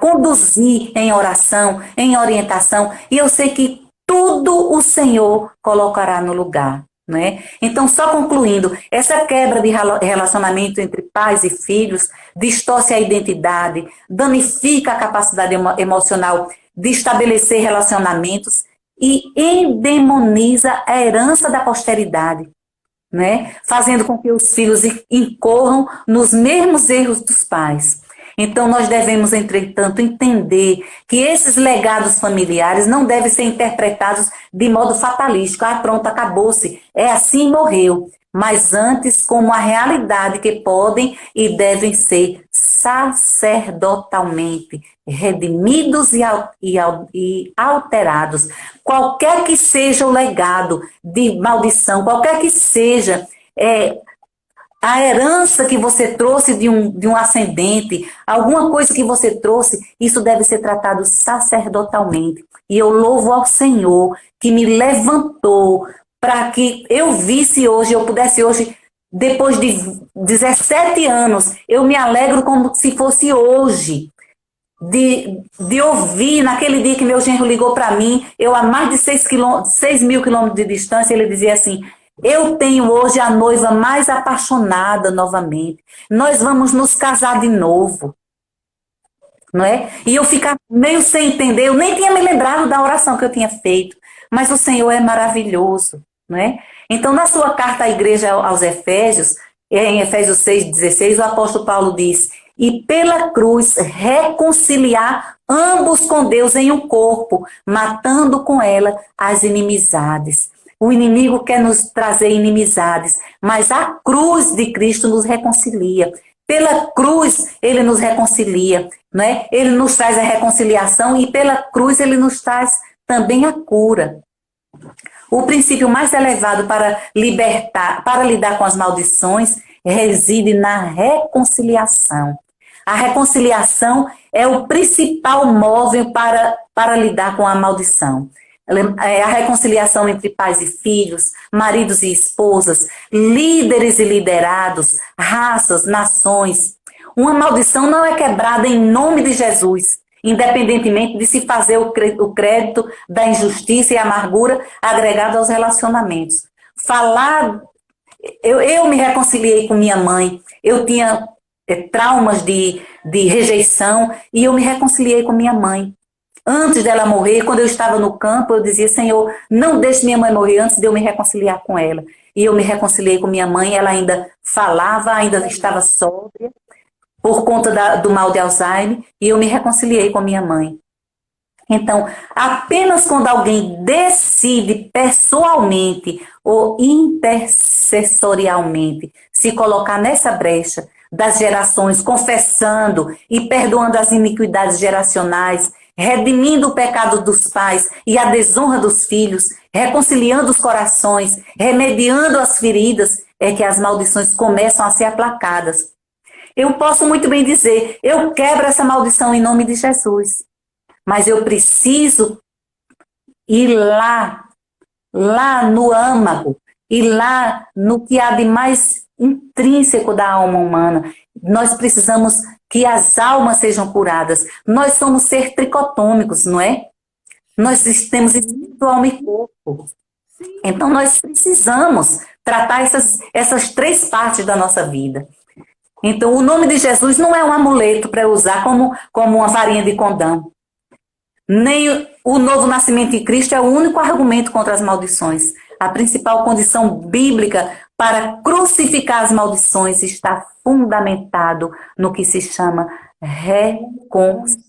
conduzir em oração, em orientação, e eu sei que tudo o Senhor colocará no lugar, né? Então, só concluindo, essa quebra de relacionamento entre pais e filhos distorce a identidade, danifica a capacidade emocional de estabelecer relacionamentos e endemoniza a herança da posteridade, né? Fazendo com que os filhos incorram nos mesmos erros dos pais. Então, nós devemos, entretanto, entender que esses legados familiares não devem ser interpretados de modo fatalístico. Ah, pronto, acabou-se. É assim, morreu. Mas antes, como a realidade que podem e devem ser sacerdotalmente redimidos e alterados. Qualquer que seja o legado de maldição, qualquer que seja a herança que você trouxe de um ascendente, alguma coisa que você trouxe, isso deve ser tratado sacerdotalmente. E eu louvo ao Senhor que me levantou para que eu visse hoje, eu pudesse hoje, depois de 17 anos, eu me alegro como se fosse hoje, de ouvir, naquele dia que meu genro ligou para mim, eu a mais de 6 mil quilômetros de distância, ele dizia assim, eu tenho hoje a noiva mais apaixonada novamente. Nós vamos nos casar de novo. Não é? E eu ficar meio sem entender, eu nem tinha me lembrado da oração que eu tinha feito. Mas o Senhor é maravilhoso. Não é? Então, na sua carta à igreja aos Efésios, em Efésios 6,16, o apóstolo Paulo diz, e pela cruz reconciliar ambos com Deus em um corpo, matando com ela as inimizades. O inimigo quer nos trazer inimizades, mas a cruz de Cristo nos reconcilia. Pela cruz, ele nos reconcilia, né? Ele nos traz a reconciliação e pela cruz ele nos traz também a cura. O princípio mais elevado para lidar com as maldições, reside na reconciliação. A reconciliação é o principal móvel para lidar com a maldição. A reconciliação entre pais e filhos, maridos e esposas, líderes e liderados, raças, nações. Uma maldição não é quebrada em nome de Jesus, independentemente de se fazer o crédito da injustiça e amargura agregado aos relacionamentos. Eu me reconciliei com minha mãe, eu tinha traumas de rejeição e eu me reconciliei com minha mãe. Antes dela morrer, quando eu estava no campo, eu dizia, Senhor, não deixe minha mãe morrer antes de eu me reconciliar com ela. E eu me reconciliei com minha mãe, ela ainda falava, ainda estava sóbria, por conta do mal de Alzheimer, e eu me reconciliei com minha mãe. Então, apenas quando alguém decide pessoalmente ou intercessorialmente se colocar nessa brecha das gerações, confessando e perdoando as iniquidades geracionais, redimindo o pecado dos pais e a desonra dos filhos, reconciliando os corações, remediando as feridas, é que as maldições começam a ser aplacadas. Eu posso muito bem dizer, eu quebro essa maldição em nome de Jesus, mas eu preciso ir lá no âmago, ir lá no que há de mais intrínseco da alma humana. Nós precisamos que as almas sejam curadas. Nós somos seres tricotômicos, não é? Nós temos espírito, alma e corpo. Então nós precisamos tratar essas três partes da nossa vida. Então o nome de Jesus não é um amuleto para usar como uma varinha de condão. Nem o novo nascimento em Cristo é o único argumento contra as maldições. a principal condição bíblica para crucificar as maldições está fundamentado no que se chama reconciliação.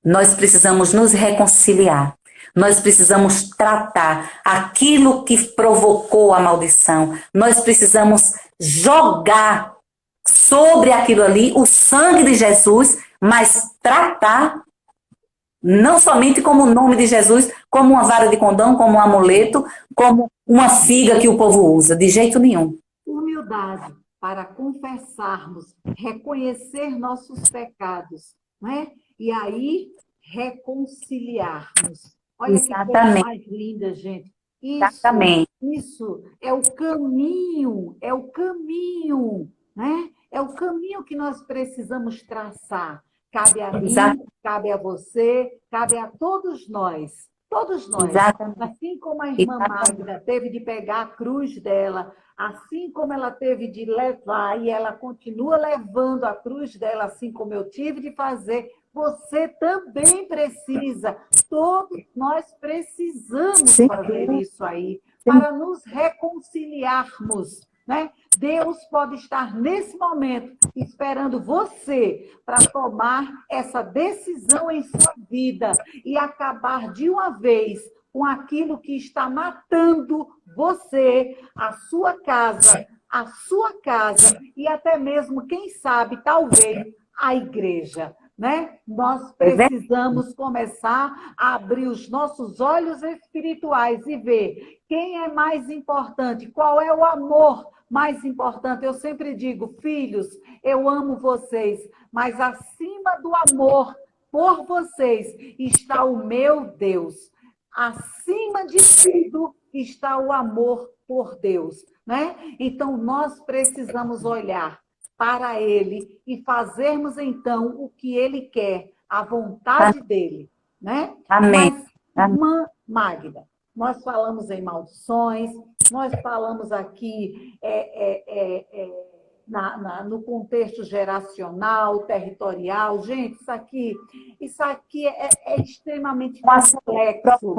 Nós precisamos nos reconciliar. Nós precisamos tratar aquilo que provocou a maldição. Nós precisamos jogar sobre aquilo ali o sangue de Jesus, mas tratar não somente como o nome de Jesus, como uma vara de condão, como um amuleto, como uma figa que o povo usa, de jeito nenhum. Humildade para confessarmos, reconhecer nossos pecados, né? E aí reconciliarmos. Olha Exatamente. Que coisa mais linda, gente. Isso é o caminho, né? É o caminho que nós precisamos traçar. Cabe a mim, cabe a você, cabe a todos nós. Todos nós. Exatamente. Assim como a irmã Magda teve de pegar a cruz dela, assim como ela teve de levar, e ela continua levando a cruz dela, assim como eu tive de fazer, você também precisa. Todos nós precisamos fazer isso aí, para nos reconciliarmos, né? Deus pode estar nesse momento esperando você para tomar essa decisão em sua vida e acabar de uma vez com aquilo que está matando você, a sua casa e até mesmo, quem sabe, talvez, a igreja. Né? Nós precisamos começar a abrir os nossos olhos espirituais e ver quem é mais importante, qual é o amor mais importante. Eu sempre digo, filhos, eu amo vocês, mas acima do amor por vocês está o meu Deus. Acima de tudo está o amor por Deus, né? Então, nós precisamos olhar para Ele e fazermos, então, o que Ele quer, a vontade dEle, né? Amém. Mas, irmã Magda, nós falamos em maldições, nós falamos aqui no contexto geracional, territorial. Gente, isso aqui é extremamente complexo.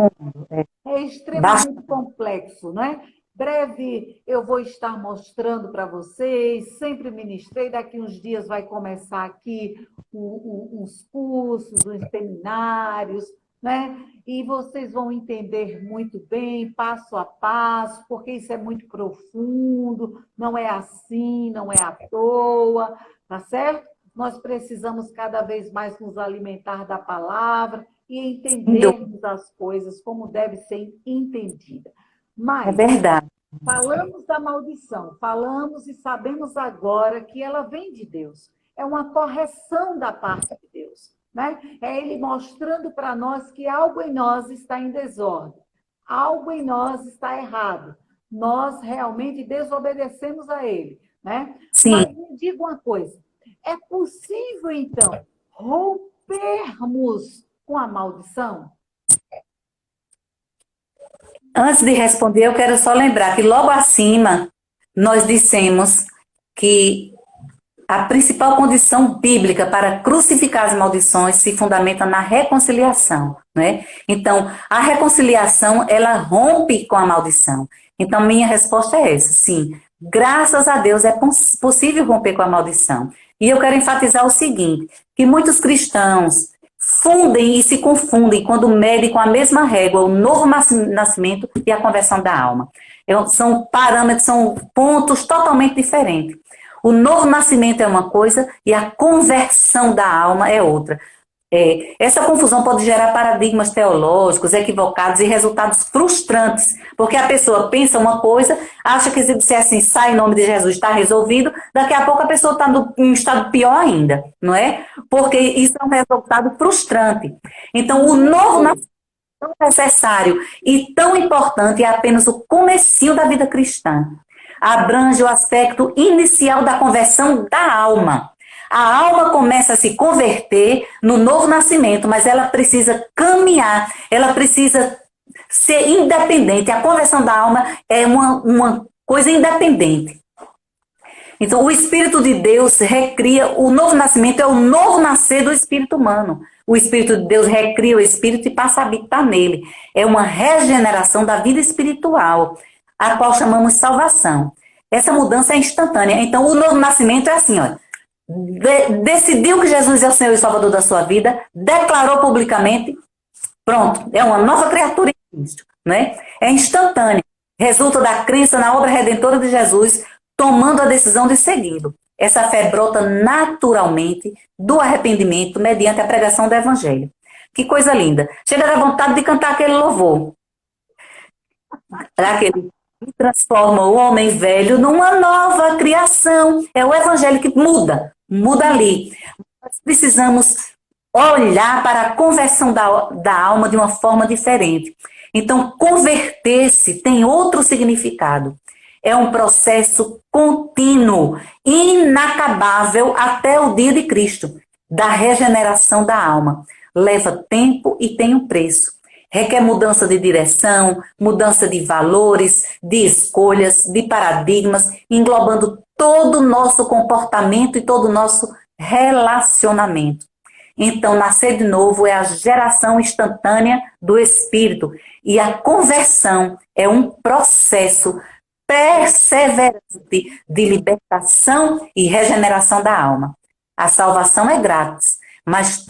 É extremamente complexo, não é? Breve eu vou estar mostrando para vocês, sempre ministrei, daqui uns dias vai começar aqui uns cursos, uns seminários, né? E vocês vão entender muito bem, passo a passo, porque isso é muito profundo, não é assim, não é à toa, tá certo? Nós precisamos cada vez mais nos alimentar da palavra e entendermos as coisas como deve ser entendida. Mas, é verdade. Falamos da maldição, falamos e sabemos agora que ela vem de Deus. É uma correção da parte de Deus, né? É Ele mostrando para nós que algo em nós está em desordem, algo em nós está errado. Nós realmente desobedecemos a Ele, né? Sim. Mas me diga uma coisa, é possível, então, rompermos com a maldição? Antes de responder, eu quero só lembrar que logo acima nós dissemos que a principal condição bíblica para crucificar as maldições se fundamenta na reconciliação, né? Então, a reconciliação, ela rompe com a maldição. Então, minha resposta é essa, sim. Graças a Deus é possível romper com a maldição. E eu quero enfatizar o seguinte, que muitos cristãos fundem e se confundem quando medem com a mesma régua o novo nascimento e a conversão da alma. São parâmetros, são pontos totalmente diferentes. O novo nascimento é uma coisa e a conversão da alma é outra. Essa confusão pode gerar paradigmas teológicos equivocados e resultados frustrantes, porque a pessoa pensa uma coisa, acha que se disser assim, sai em nome de Jesus, está resolvido, daqui a pouco a pessoa está em um estado pior ainda, não é? Porque isso é um resultado frustrante. Então, o novo nascimento tão necessário e tão importante é apenas o comecinho da vida cristã. Abrange o aspecto inicial da conversão da alma. A alma começa a se converter no novo nascimento, mas ela precisa caminhar, ela precisa ser independente. A conversão da alma é uma coisa independente. Então, o Espírito de Deus recria, o novo nascimento é o novo nascer do espírito humano. O Espírito de Deus recria o espírito e passa a habitar nele. É uma regeneração da vida espiritual, a qual chamamos salvação. Essa mudança é instantânea. Então, o novo nascimento é assim, ó. Decidiu que Jesus é o Senhor e Salvador da sua vida, declarou publicamente, pronto, é uma nova criatura em Cristo, né? É instantânea. Resulta da crença na obra redentora de Jesus, tomando a decisão de segui-lo. Essa fé brota naturalmente do arrependimento mediante a pregação do Evangelho. Que coisa linda. Chega da vontade de cantar aquele louvor. Aquele que transforma o homem velho numa nova criação. É o Evangelho que muda ali. Nós precisamos olhar para a conversão da alma de uma forma diferente. Então, converter-se tem outro significado. É um processo contínuo, inacabável até o dia de Cristo, da regeneração da alma. Leva tempo e tem um preço. Requer mudança de direção, mudança de valores, de escolhas, de paradigmas, englobando todo o nosso comportamento e todo o nosso relacionamento. Então, nascer de novo é a geração instantânea do Espírito. E a conversão é um processo perseverante de libertação e regeneração da alma. A salvação é grátis, mas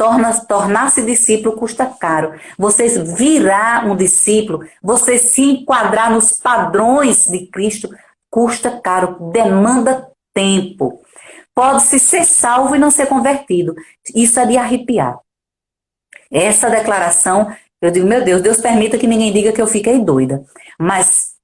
tornar-se discípulo custa caro. Você virar um discípulo, você se enquadrar nos padrões de Cristo, custa caro, demanda tempo. Pode-se ser salvo e não ser convertido. Isso é de arrepiar. Essa declaração, eu digo, meu Deus, Deus permita que ninguém diga que eu fiquei doida. Mas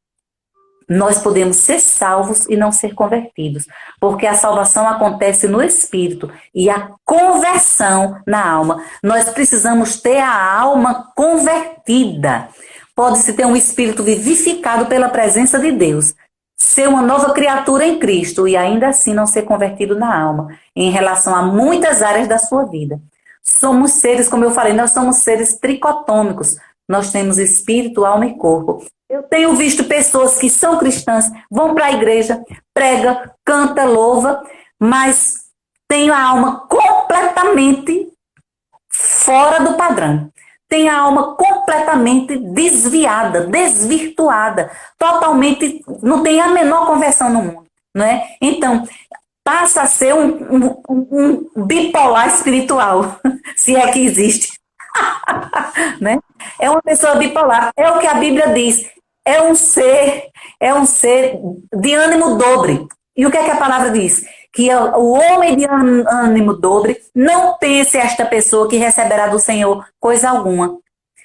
nós podemos ser salvos e não ser convertidos, porque a salvação acontece no espírito e a conversão na alma. Nós precisamos ter a alma convertida. Pode-se ter um espírito vivificado pela presença de Deus, ser uma nova criatura em Cristo e ainda assim não ser convertido na alma, em relação a muitas áreas da sua vida. Somos seres, como eu falei, nós somos seres tricotômicos. Nós temos espírito, alma e corpo. Eu tenho visto pessoas que são cristãs, vão para a igreja, prega, canta, louva, mas tem a alma completamente fora do padrão. Tem a alma completamente desviada, desvirtuada, totalmente, não tem a menor conversão no mundo, não é? Então, passa a ser um bipolar espiritual, se é que existe. Né? É uma pessoa bipolar, é o que a Bíblia diz, é um ser de ânimo dobre. E o que é que a palavra diz? Que o homem de ânimo dobre não pense esta pessoa que receberá do Senhor coisa alguma.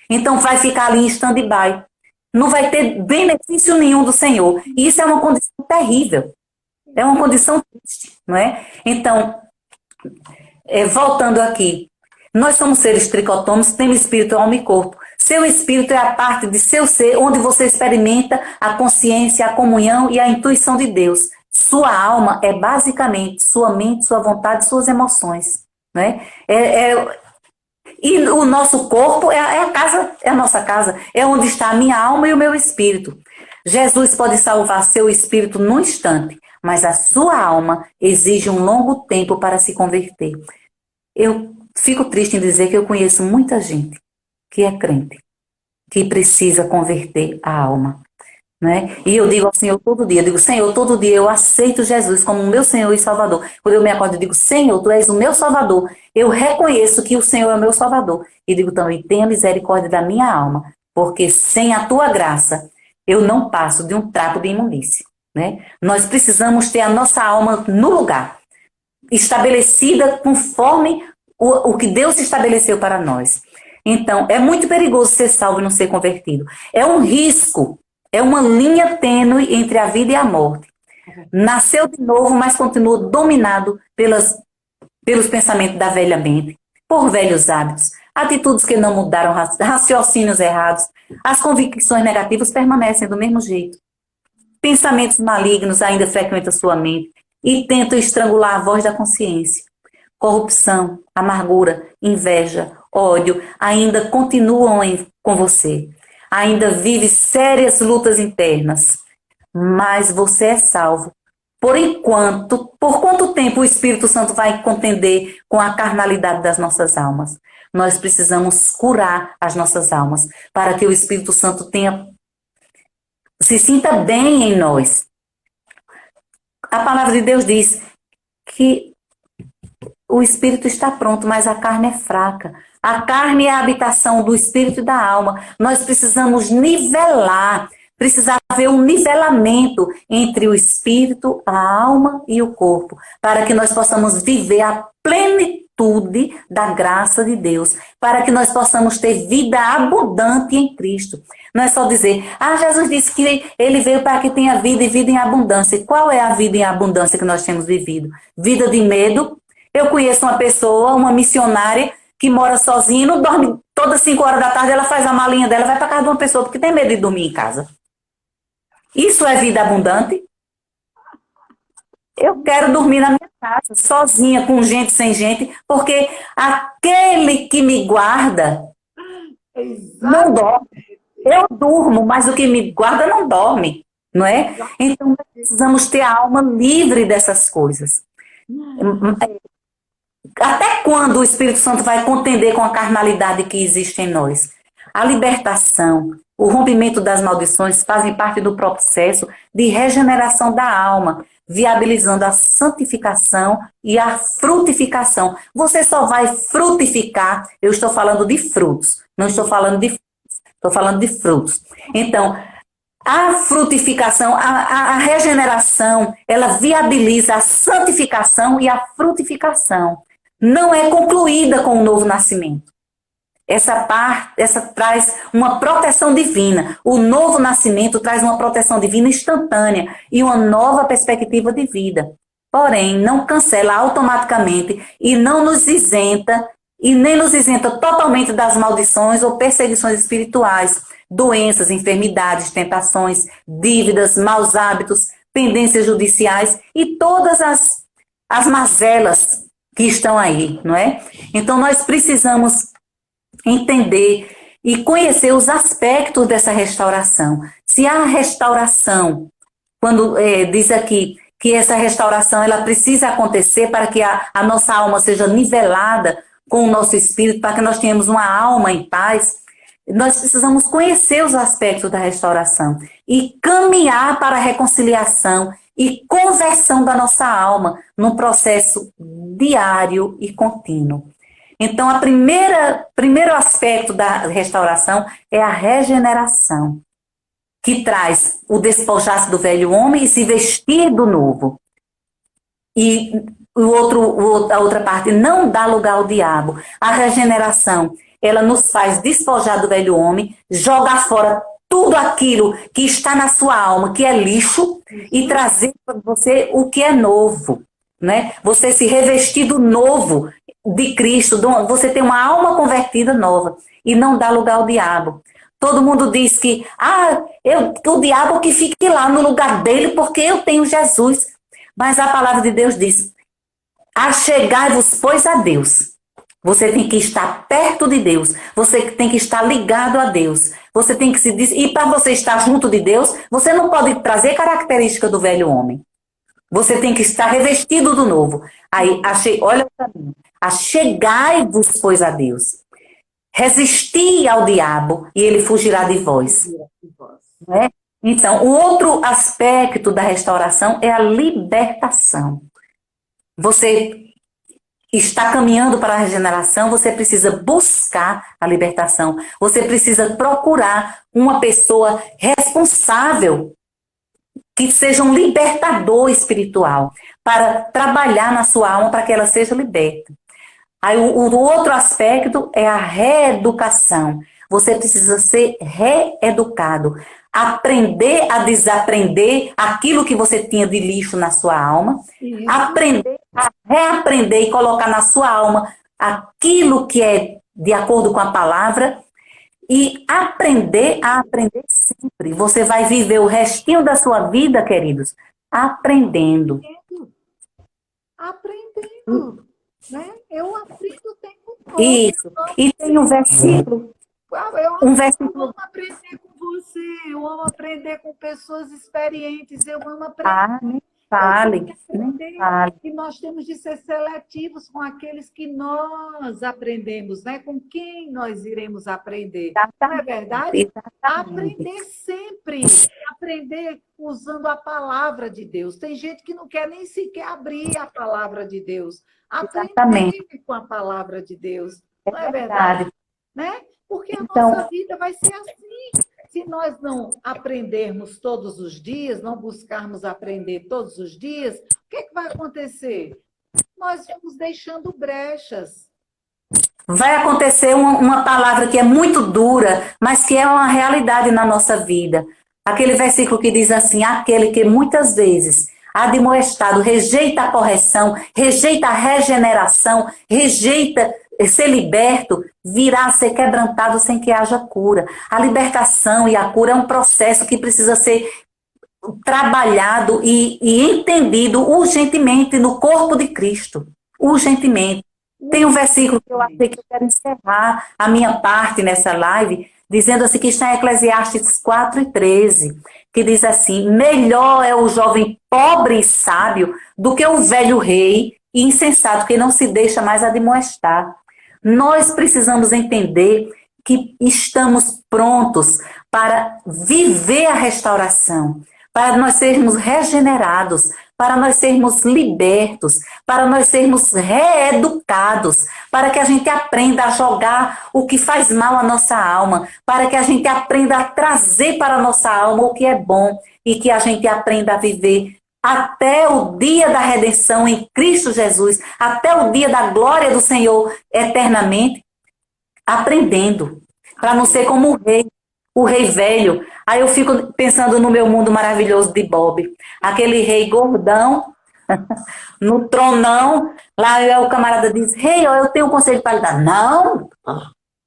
Então vai ficar ali em stand-by. Não vai ter benefício nenhum do Senhor. E isso é uma condição terrível. É uma condição triste, não é? Então, voltando aqui, nós somos seres tricotômicos, temos espírito, alma e corpo. Seu espírito é a parte de seu ser, onde você experimenta a consciência, a comunhão e a intuição de Deus. Sua alma é basicamente sua mente, sua vontade, suas emoções. Né? E o nosso corpo é a casa, é a nossa casa, é onde está a minha alma e o meu espírito. Jesus pode salvar seu espírito num instante, mas a sua alma exige um longo tempo para se converter. Eu fico triste em dizer que eu conheço muita gente que é crente, que precisa converter a alma. Né? E eu digo ao Senhor todo dia, Senhor, todo dia eu aceito Jesus como meu Senhor e Salvador. Quando eu me acordo, eu digo, Senhor, Tu és o meu Salvador. Eu reconheço que o Senhor é o meu Salvador. E digo também, tenha misericórdia da minha alma, porque sem a Tua graça, eu não passo de um trapo de imundície. Né? Nós precisamos ter a nossa alma no lugar, estabelecida conforme o que Deus estabeleceu para nós. Então, é muito perigoso ser salvo e não ser convertido. É um risco, é uma linha tênue entre a vida e a morte. Nasceu de novo, mas continua dominado pelos pensamentos da velha mente, por velhos hábitos, atitudes que não mudaram, raciocínios errados. As convicções negativas permanecem do mesmo jeito. Pensamentos malignos ainda frequentam sua mente e tentam estrangular a voz da consciência. Corrupção, amargura, inveja, ódio ainda continuam com você. Ainda vive sérias lutas internas. Mas você é salvo. por quanto tempo o Espírito Santo vai contender com a carnalidade das nossas almas? Nós precisamos curar as nossas almas para que o Espírito Santo se sinta bem em nós. A palavra de Deus diz que o Espírito está pronto, mas a carne é fraca. A carne é a habitação do Espírito e da alma. Nós precisamos nivelar. Precisa haver um nivelamento entre o espírito, a alma e o corpo, para que nós possamos viver a plenitude da graça de Deus, para que nós possamos ter vida abundante em Cristo. Não é só dizer, Jesus disse que ele veio para que tenha vida e vida em abundância. E qual é a vida em abundância que nós temos vivido? Vida de medo. Eu conheço uma pessoa, uma missionária, que mora sozinha, não dorme todas 5 horas da tarde, ela faz a malinha dela, vai para casa de uma pessoa, porque tem medo de dormir em casa. Isso é vida abundante? Eu quero dormir na minha casa, sozinha, com gente, sem gente, porque aquele que me guarda não dorme. Eu durmo, mas o que me guarda não dorme, não é? Então, precisamos ter a alma livre dessas coisas. Até quando o Espírito Santo vai contender com a carnalidade que existe em nós? A libertação, o rompimento das maldições fazem parte do processo de regeneração da alma, viabilizando a santificação e a frutificação. Você só vai frutificar, eu estou falando de frutos, não estou falando de frutos, estou falando de frutos. Então, a frutificação, a regeneração, ela viabiliza a santificação e a frutificação. Não é concluída com o novo nascimento. Essa traz uma proteção divina. O novo nascimento traz uma proteção divina instantânea e uma nova perspectiva de vida. Porém, não cancela automaticamente e não nos isenta, e nem nos isenta totalmente das maldições ou perseguições espirituais, doenças, enfermidades, tentações, dívidas, maus hábitos, pendências judiciais e todas as mazelas que estão aí, não é? Então, nós precisamos entender e conhecer os aspectos dessa restauração. Se a restauração, quando diz aqui que essa restauração ela precisa acontecer para que a nossa alma seja nivelada com o nosso espírito, para que nós tenhamos uma alma em paz, nós precisamos conhecer os aspectos da restauração e caminhar para a reconciliação e conversão da nossa alma num processo diário e contínuo. Então, primeiro aspecto da restauração é a regeneração, que traz o despojar-se do velho homem e se vestir do novo. E a outra parte não dá lugar ao diabo. A regeneração, ela nos faz despojar do velho homem, jogar fora tudo aquilo que está na sua alma, que é lixo, e trazer para você o que é novo, né? Você se revestir do novo de Cristo, você tem uma alma convertida nova e não dá lugar ao diabo. Todo mundo diz que o diabo que fique lá no lugar dele porque eu tenho Jesus. Mas a palavra de Deus diz: achegai-vos, pois, a Deus. Você tem que estar perto de Deus. Você tem que estar ligado a Deus. Você tem que se e para você estar junto de Deus, você não pode trazer característica do velho homem. Você tem que estar revestido do novo. Aí, olha para mim. Achegai-vos, pois, a Deus. Resisti ao diabo e ele fugirá de vós. Né? Então, o outro aspecto da restauração é a libertação. Você está caminhando para a regeneração, você precisa buscar a libertação. Você precisa procurar uma pessoa responsável que seja um libertador espiritual para trabalhar na sua alma para que ela seja liberta. Aí o outro aspecto é a reeducação. Você precisa ser reeducado. Aprender a desaprender aquilo que você tinha de lixo na sua alma. Isso. Aprender a reaprender e colocar na sua alma aquilo que é de acordo com a palavra. E aprender a aprender sempre. Você vai viver o restinho da sua vida, queridos, aprendendo. Aprendendo. Né? Eu aprendo o tempo todo. Isso. E tem um versículo. Eu amo aprender com você. Eu amo aprender com pessoas experientes. Eu amo aprender. fale, nem Aprender. fale. E nós temos de ser seletivos com aqueles que nós aprendemos, né? Com quem nós iremos aprender. Não é verdade? Exatamente. Aprender sempre. Aprender usando a palavra de Deus. Tem gente que não quer nem sequer abrir a palavra de Deus. Exatamente. Aprender com a palavra de Deus. É Não é verdade? verdade. Né? Porque a nossa Então, vida vai ser assim. Se nós não aprendermos todos os dias, não buscarmos aprender todos os dias, o que é que vai acontecer? Nós vamos deixando brechas. vai acontecer uma palavra que é muito dura, mas que é uma realidade na nossa vida. Aquele versículo que diz assim: aquele que muitas vezes, admoestado, rejeita a correção, rejeita a regeneração, rejeita ser liberto, virá a ser quebrantado sem que haja cura. A libertação e a cura é um processo que precisa ser trabalhado e entendido urgentemente no corpo de Cristo. Urgentemente. Tem um versículo que eu achei que eu quero encerrar a minha parte nessa live, dizendo assim, que está em Eclesiastes 4:13, que diz assim: melhor é o jovem pobre e sábio do que o velho rei e insensato, que não se deixa mais admoestar. Nós precisamos entender que estamos prontos para viver a restauração, para nós sermos regenerados, para nós sermos libertos, para nós sermos reeducados, para que a gente aprenda a jogar o que faz mal à nossa alma, para que a gente aprenda a trazer para a nossa alma o que é bom e que a gente aprenda a viver até o dia da redenção em Cristo Jesus, até o dia da glória do Senhor eternamente, aprendendo, para não ser como o rei velho. Aí eu fico pensando no meu mundo maravilhoso de Bob. Aquele rei gordão, no tronão, lá o camarada diz: rei, eu tenho um conselho para lhe dar. Não,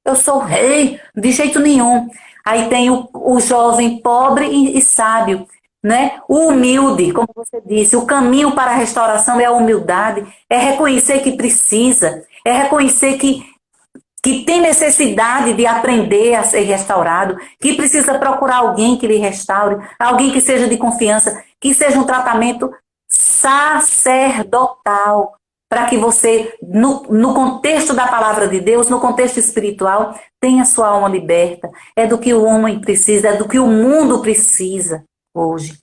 eu sou rei, de jeito nenhum. Aí tem o jovem pobre e sábio, né? O humilde, como você disse, o caminho para a restauração é a humildade, é reconhecer que precisa, é reconhecer que tem necessidade de aprender a ser restaurado, que precisa procurar alguém que lhe restaure, alguém que seja de confiança, que seja um tratamento sacerdotal, para que você, no contexto da palavra de Deus, no contexto espiritual, tenha sua alma liberta. É do que o homem precisa, é do que o mundo precisa hoje.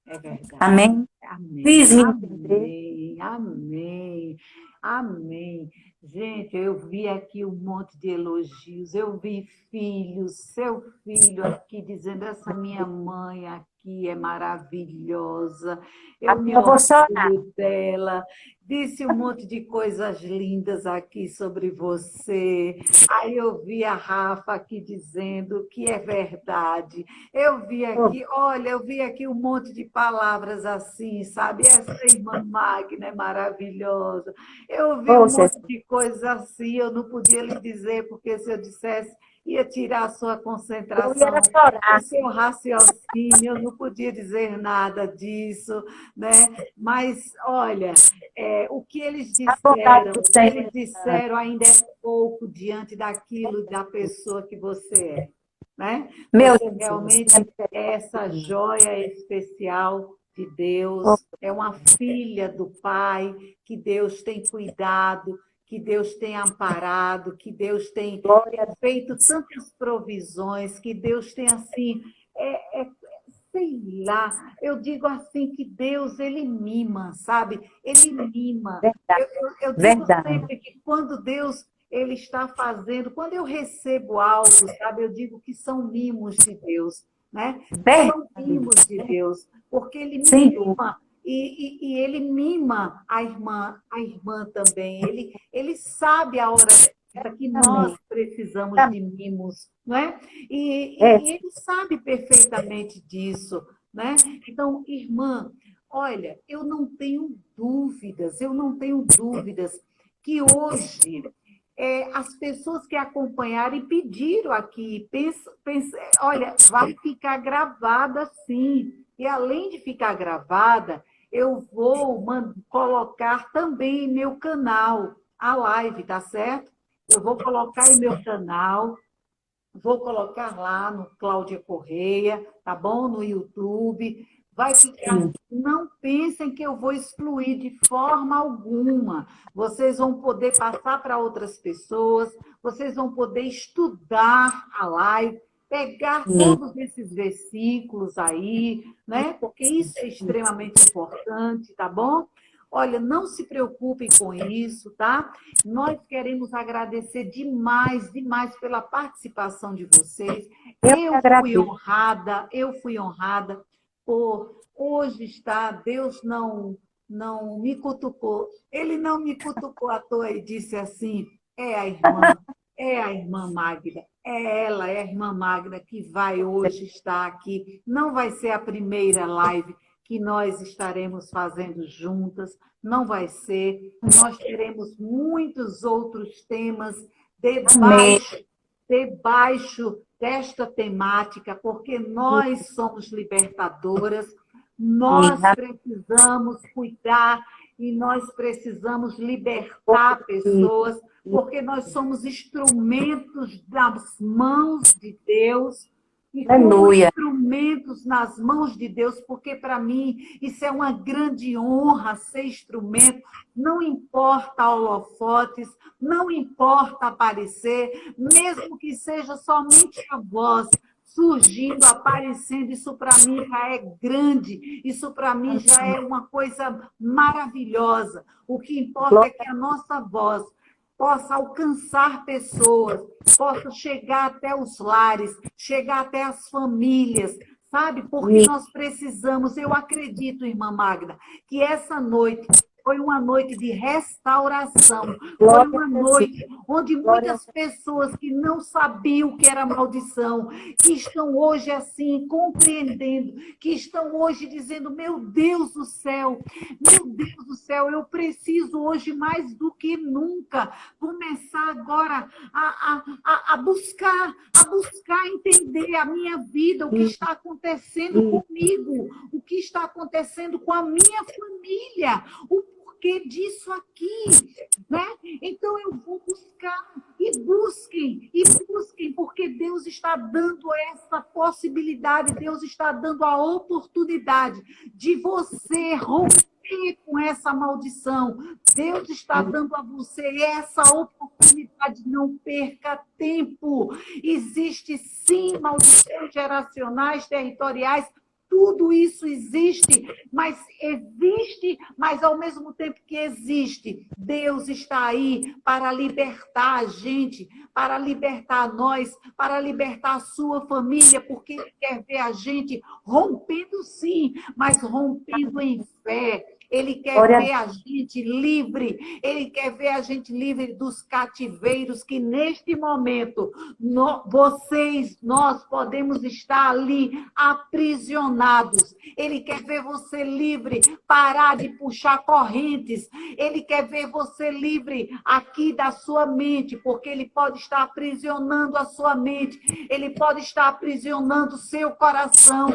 É verdade. Amém? Amém. Fiz-me Amém. Amém. Amém. Gente, eu vi aqui um monte de elogios. Eu vi filhos, seu filho aqui dizendo: essa minha mãe aqui é maravilhosa. Eu me Eu vou chorar. orgulho dela. Disse um monte de coisas lindas aqui sobre você. Aí eu vi a Rafa aqui dizendo que é verdade. Eu vi aqui, olha, eu vi aqui um monte de palavras assim, sabe? Essa irmã Magna é maravilhosa. Eu vi um monte de coisas assim, eu não podia lhe dizer, porque se eu dissesse, ia tirar a sua Eu concentração, ia chorar. o seu raciocínio, eu não podia dizer nada disso, né? Mas, olha, o que eles A vontade disseram, do o que Senhor. eles disseram ainda é pouco diante daquilo da pessoa que você é, né? Meu Você Jesus, realmente é essa joia especial de Deus, é uma filha do Pai que Deus tem cuidado, que Deus tem amparado, que Deus tem glória a feito Deus. tantas provisões, que Deus tem assim, sei lá, eu digo assim que Deus, ele mima, sabe? Ele mima. Verdade, Eu digo verdade, sempre que quando Deus ele está fazendo, quando eu recebo algo, sabe? Eu digo que são mimos de Deus, né? São verdade. mimos de Deus, porque ele me Sem dúvida. mima. E ele mima a irmã também. Ele sabe a hora que nós Amém. precisamos de mimos, não é? É, E ele sabe perfeitamente disso, né? Então, irmã, olha, eu não tenho dúvidas que hoje as pessoas que acompanharam e pediram aqui, olha, vai ficar gravada sim. E além de ficar gravada, eu vou colocar também em meu canal a live, tá certo? Eu vou colocar em meu canal, vou colocar lá no Cláudia Correia, tá bom? No YouTube. vai ficar. Não pensem que eu vou excluir de forma alguma. Vocês vão poder passar para outras pessoas, vocês vão poder estudar a live, pegar todos esses versículos aí, né? Porque isso é extremamente importante, tá bom? Olha, não se preocupem com isso, tá? Nós queremos agradecer demais, demais pela participação de vocês. Eu fui honrada por hoje estar. Deus não me cutucou. Ele não me cutucou à toa e disse assim: é a irmã Magda, é a irmã Magda que vai hoje estar aqui. Não vai ser a primeira live que nós estaremos fazendo juntas, não vai ser. Nós teremos muitos outros temas debaixo desta temática, porque nós somos libertadoras, nós precisamos cuidar e nós precisamos libertar pessoas, porque nós somos instrumentos das mãos de Deus. E como instrumentos nas mãos de Deus, porque para mim isso é uma grande honra ser instrumento, não importa holofotes, não importa aparecer, mesmo que seja somente a voz surgindo, aparecendo, isso para mim já é grande, isso para mim já é uma coisa maravilhosa. O que importa é que a nossa voz possa alcançar pessoas, possa chegar até os lares, chegar até as famílias, sabe? Porque nós precisamos, eu acredito, irmã Magda, que essa noite foi uma noite de restauração, foi uma noite onde muitas pessoas que não sabiam o que era maldição, que estão hoje assim, compreendendo, que estão hoje dizendo, meu Deus do céu, eu preciso hoje mais do que nunca começar agora a buscar entender a minha vida, o que está acontecendo comigo, o que está acontecendo com a minha família, o porquê disso aqui, né? Então eu vou buscar e busquem, porque Deus está dando essa possibilidade, Deus está dando a oportunidade de você romper com essa maldição. Deus está dando a você essa oportunidade, não perca tempo. Existe sim maldições geracionais, territoriais, tudo isso existe, mas ao mesmo tempo que existe, Deus está aí para libertar a gente, para libertar nós, para libertar a sua família, porque Ele quer ver a gente rompendo sim, mas rompendo em fé. Ele quer ver a gente livre, Ele quer ver a gente livre dos cativeiros que neste momento nós podemos estar ali aprisionados. Ele quer ver você livre, parar de puxar correntes. Ele quer ver você livre aqui da sua mente, porque Ele pode estar aprisionando a sua mente, Ele pode estar aprisionando o seu coração,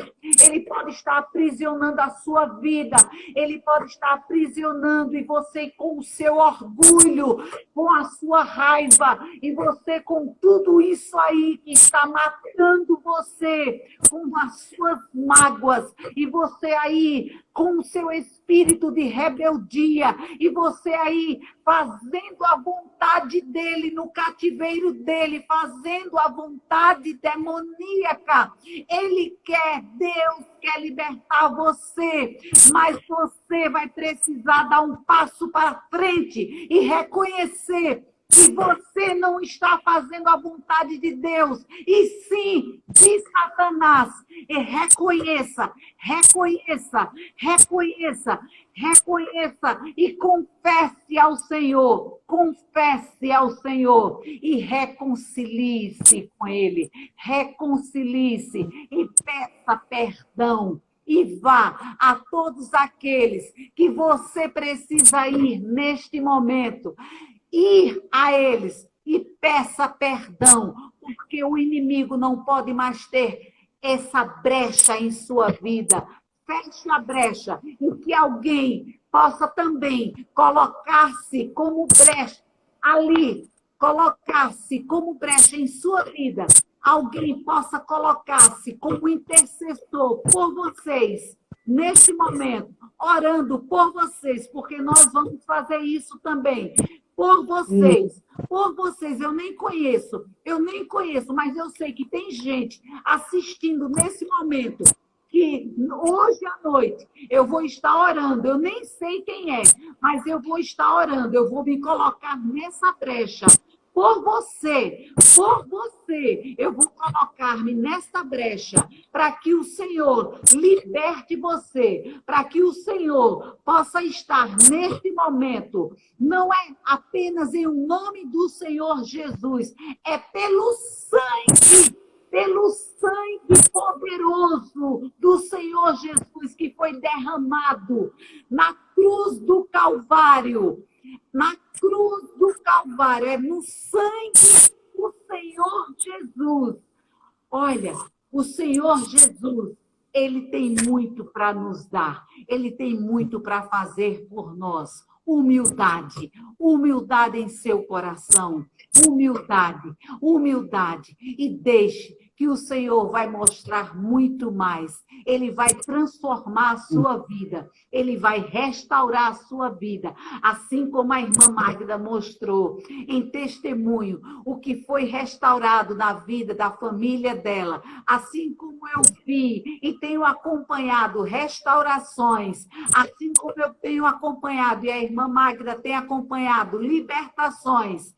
Ele pode estar aprisionando a sua vida, Ele pode estar aprisionando e você com o seu orgulho, com a sua raiva, e você com tudo isso aí que está matando você, com as suas mágoas, e você aí com o seu espírito de rebeldia, e você aí fazendo a vontade dele, no cativeiro dele, fazendo a vontade demoníaca. Deus quer libertar você, mas você vai precisar dar um passo para frente e reconhecer que você não está fazendo a vontade de Deus, e sim de Satanás. E reconheça e confesse ao Senhor e reconcilie-se com Ele, reconcilie-se e peça perdão. E vá a todos aqueles que você precisa ir neste momento, ir a eles e peça perdão, porque o inimigo não pode mais ter essa brecha em sua vida. Feche a brecha e que alguém possa também colocar-se como brecha ali, colocar-se como brecha em sua vida. Alguém possa colocar-se como intercessor por vocês, neste momento, orando por vocês, porque nós vamos fazer isso também. Por vocês, por vocês, eu nem conheço, mas eu sei que tem gente assistindo nesse momento, que hoje à noite eu vou estar orando, eu nem sei quem é, mas eu vou estar orando, eu vou me colocar nessa brecha. Por você, eu vou colocar-me nesta brecha para que o Senhor liberte você, para que o Senhor possa estar neste momento. Não é apenas em nome do Senhor Jesus, é pelo sangue poderoso do Senhor Jesus que foi derramado na cruz do Calvário. Na cruz do Calvário, é no sangue do Senhor Jesus. Olha, o Senhor Jesus, ele tem muito para nos dar, ele tem muito para fazer por nós. Humildade, humildade em seu coração, humildade. E deixe que o Senhor vai mostrar muito mais. Ele vai transformar a sua vida, ele vai restaurar a sua vida, assim como a irmã Magda mostrou em testemunho o que foi restaurado na vida da família dela, assim como eu vi e tenho acompanhado restaurações, assim como eu tenho acompanhado e a irmã Magda tem acompanhado libertações.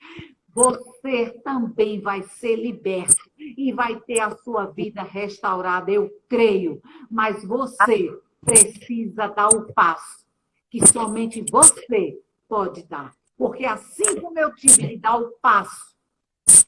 Você também vai ser liberto e vai ter a sua vida restaurada, eu creio. Mas você precisa dar o passo que somente você pode dar. Porque assim como eu tive que dar o passo,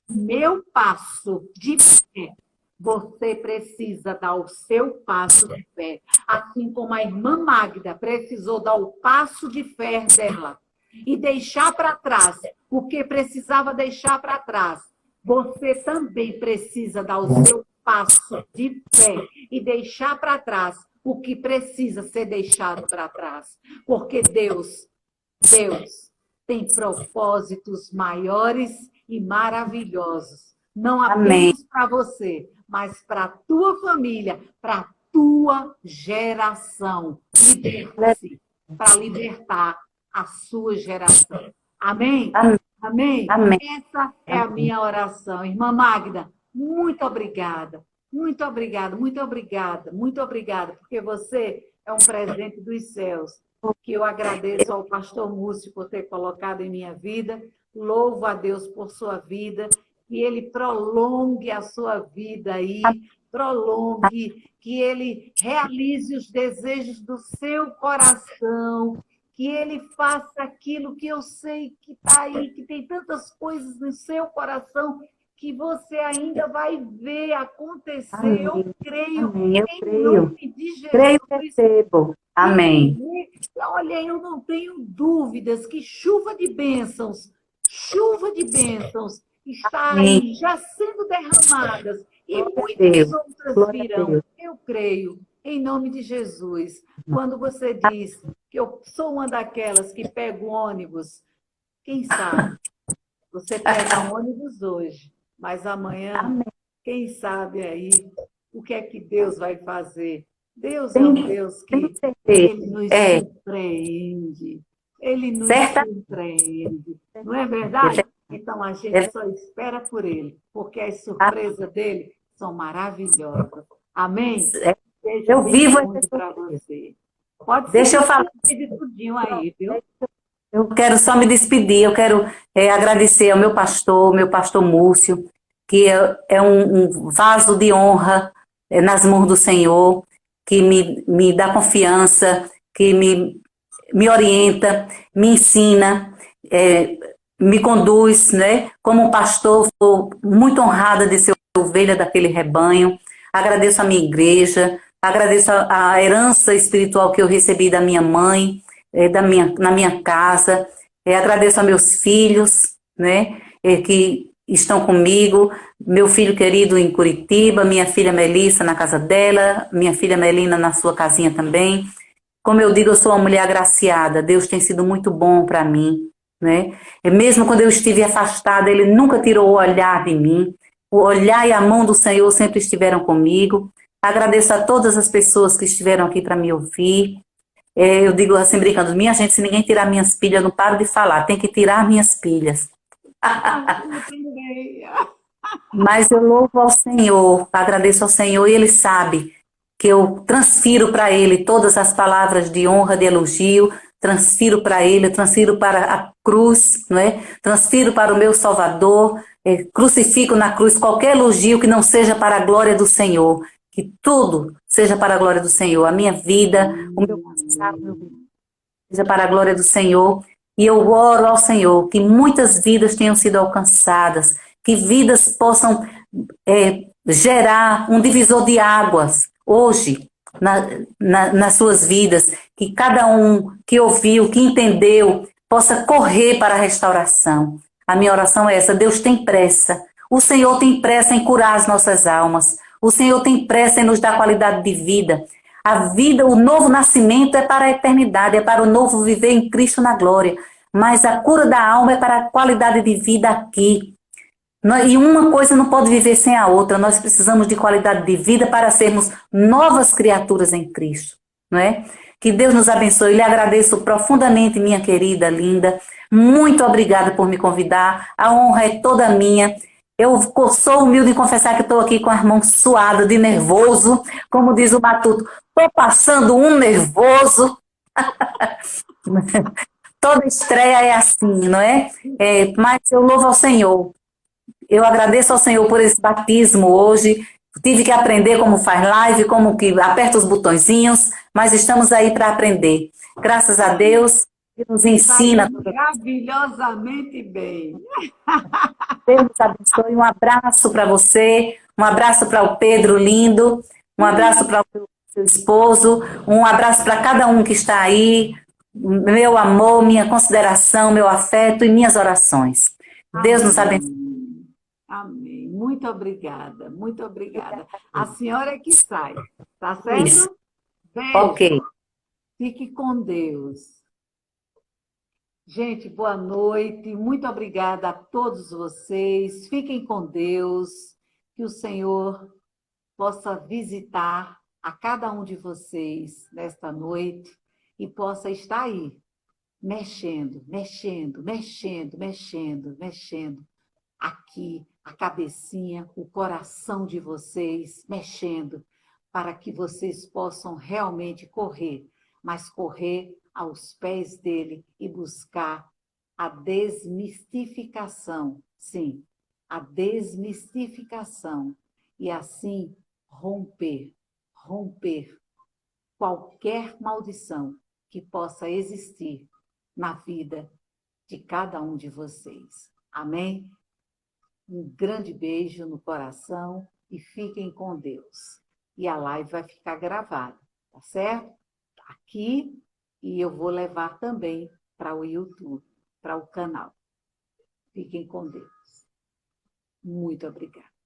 meu passo de fé, você precisa dar o seu passo de fé. Assim como a irmã Magda precisou dar o passo de fé dela e deixar para trás o que precisava deixar para trás. Você também precisa dar o seu passo de fé e deixar para trás o que precisa ser deixado para trás. Porque Deus tem propósitos maiores e maravilhosos. Não apenas para você, mas para a tua família, para a tua geração. Liberte-se para libertar a sua geração. Amém? Amém? Amém. Essa é a minha oração. Irmã Magda, muito obrigada. Muito obrigada, muito obrigada, muito obrigada, porque você é um presente dos céus. Que eu agradeço ao pastor Múcio por ter colocado em minha vida. Louvo a Deus por sua vida. Que ele prolongue a sua vida aí. Prolongue, que ele realize os desejos do seu coração. Que ele faça aquilo que eu sei que está aí, que tem tantas coisas no seu coração que você ainda vai ver acontecer. Amém. Eu creio, Amém. em nome de Jesus. Creio e recebo. Amém. Olha, eu não tenho dúvidas que chuva de bênçãos está aí já sendo derramadas e muitas outras virão. Eu creio, em nome de Jesus. Quando você diz que eu sou uma daquelas que pega o ônibus, quem sabe? Você pega o ônibus hoje, mas amanhã, quem sabe aí o que é que Deus vai fazer? Deus é um Deus que ele nos surpreende. Ele nos surpreende. Não é verdade? Então a gente só espera por ele, porque as surpresas dele são maravilhosas. Amém? Eu vivo para você. Pode Deixa eu falar. Tudinho aí, viu? Eu quero só me despedir, eu quero agradecer ao meu pastor Múcio, que é um vaso de honra nas mãos do Senhor, que me dá confiança, que me orienta, me ensina, me conduz, né? Como um pastor, estou muito honrada de ser ovelha daquele rebanho. Agradeço a minha igreja, agradeço a herança espiritual que eu recebi da minha mãe, na minha casa. Agradeço a meus filhos, né? Que estão comigo, meu filho querido em Curitiba, minha filha Melissa na casa dela, minha filha Melina na sua casinha também. Como eu digo, eu sou uma mulher agraciada, Deus tem sido muito bom para mim, né? E mesmo quando eu estive afastada, Ele nunca tirou o olhar de mim, o olhar e a mão do Senhor sempre estiveram comigo. Agradeço a todas as pessoas que estiveram aqui para me ouvir. Eu digo assim, brincando, minha gente, se ninguém tirar minhas pilhas, eu não paro de falar, tem que tirar minhas pilhas. Eu também. Mas eu louvo ao Senhor, agradeço ao Senhor, e Ele sabe que eu transfiro para Ele todas as palavras de honra, de elogio, transfiro para Ele, transfiro para a cruz, não é? Transfiro para o meu Salvador, crucifico na cruz qualquer elogio que não seja para a glória do Senhor, que tudo seja para a glória do Senhor, a minha vida, o meu passado, o meu seja para a glória do Senhor. E eu oro ao Senhor que muitas vidas tenham sido alcançadas, que vidas possam gerar um divisor de águas hoje nas suas vidas, que cada um que ouviu, que entendeu, possa correr para a restauração. A minha oração é essa: Deus tem pressa. O Senhor tem pressa em curar as nossas almas. O Senhor tem pressa em nos dar qualidade de vida. A vida, o novo nascimento é para a eternidade, é para o novo viver em Cristo na glória. Mas a cura da alma é para a qualidade de vida aqui. E uma coisa não pode viver sem a outra. Nós precisamos de qualidade de vida para sermos novas criaturas em Cristo, não é? Que Deus nos abençoe. Eu lhe agradeço profundamente, minha querida, linda. Muito obrigada por me convidar. A honra é toda minha. Eu sou humilde em confessar que estou aqui com as mãos suadas, de nervoso. Como diz o Matuto, estou passando um nervoso. Toda estreia é assim, não é? Mas eu louvo ao Senhor. Eu agradeço ao Senhor por esse batismo hoje. Tive que aprender como faz live, como que aperta os botõezinhos, mas estamos aí para aprender. Graças a Deus, que nos ensina. Maravilhosamente bem. Deus nos abençoe. Um abraço para você, um abraço para o Pedro lindo, um abraço para o seu esposo, um abraço para cada um que está aí. Meu amor, minha consideração, meu afeto e minhas orações. Deus nos abençoe. Amém. Muito obrigada, muito obrigada. A senhora é que sai, tá Isso. certo? Beijo. Ok. Fique com Deus. Gente, boa noite. Muito obrigada a todos vocês. Fiquem com Deus. Que o Senhor possa visitar a cada um de vocês nesta noite e possa estar aí, mexendo, mexendo, mexendo, mexendo, mexendo. Aqui, a cabecinha, o coração de vocês mexendo, para que vocês possam realmente correr, mas correr aos pés dele e buscar a desmistificação, sim, a desmistificação, e assim romper qualquer maldição que possa existir na vida de cada um de vocês. Amém? Um grande beijo no coração e fiquem com Deus. E a live vai ficar gravada, tá certo? Aqui, e eu vou levar também para o YouTube, para o canal. Fiquem com Deus. Muito obrigada.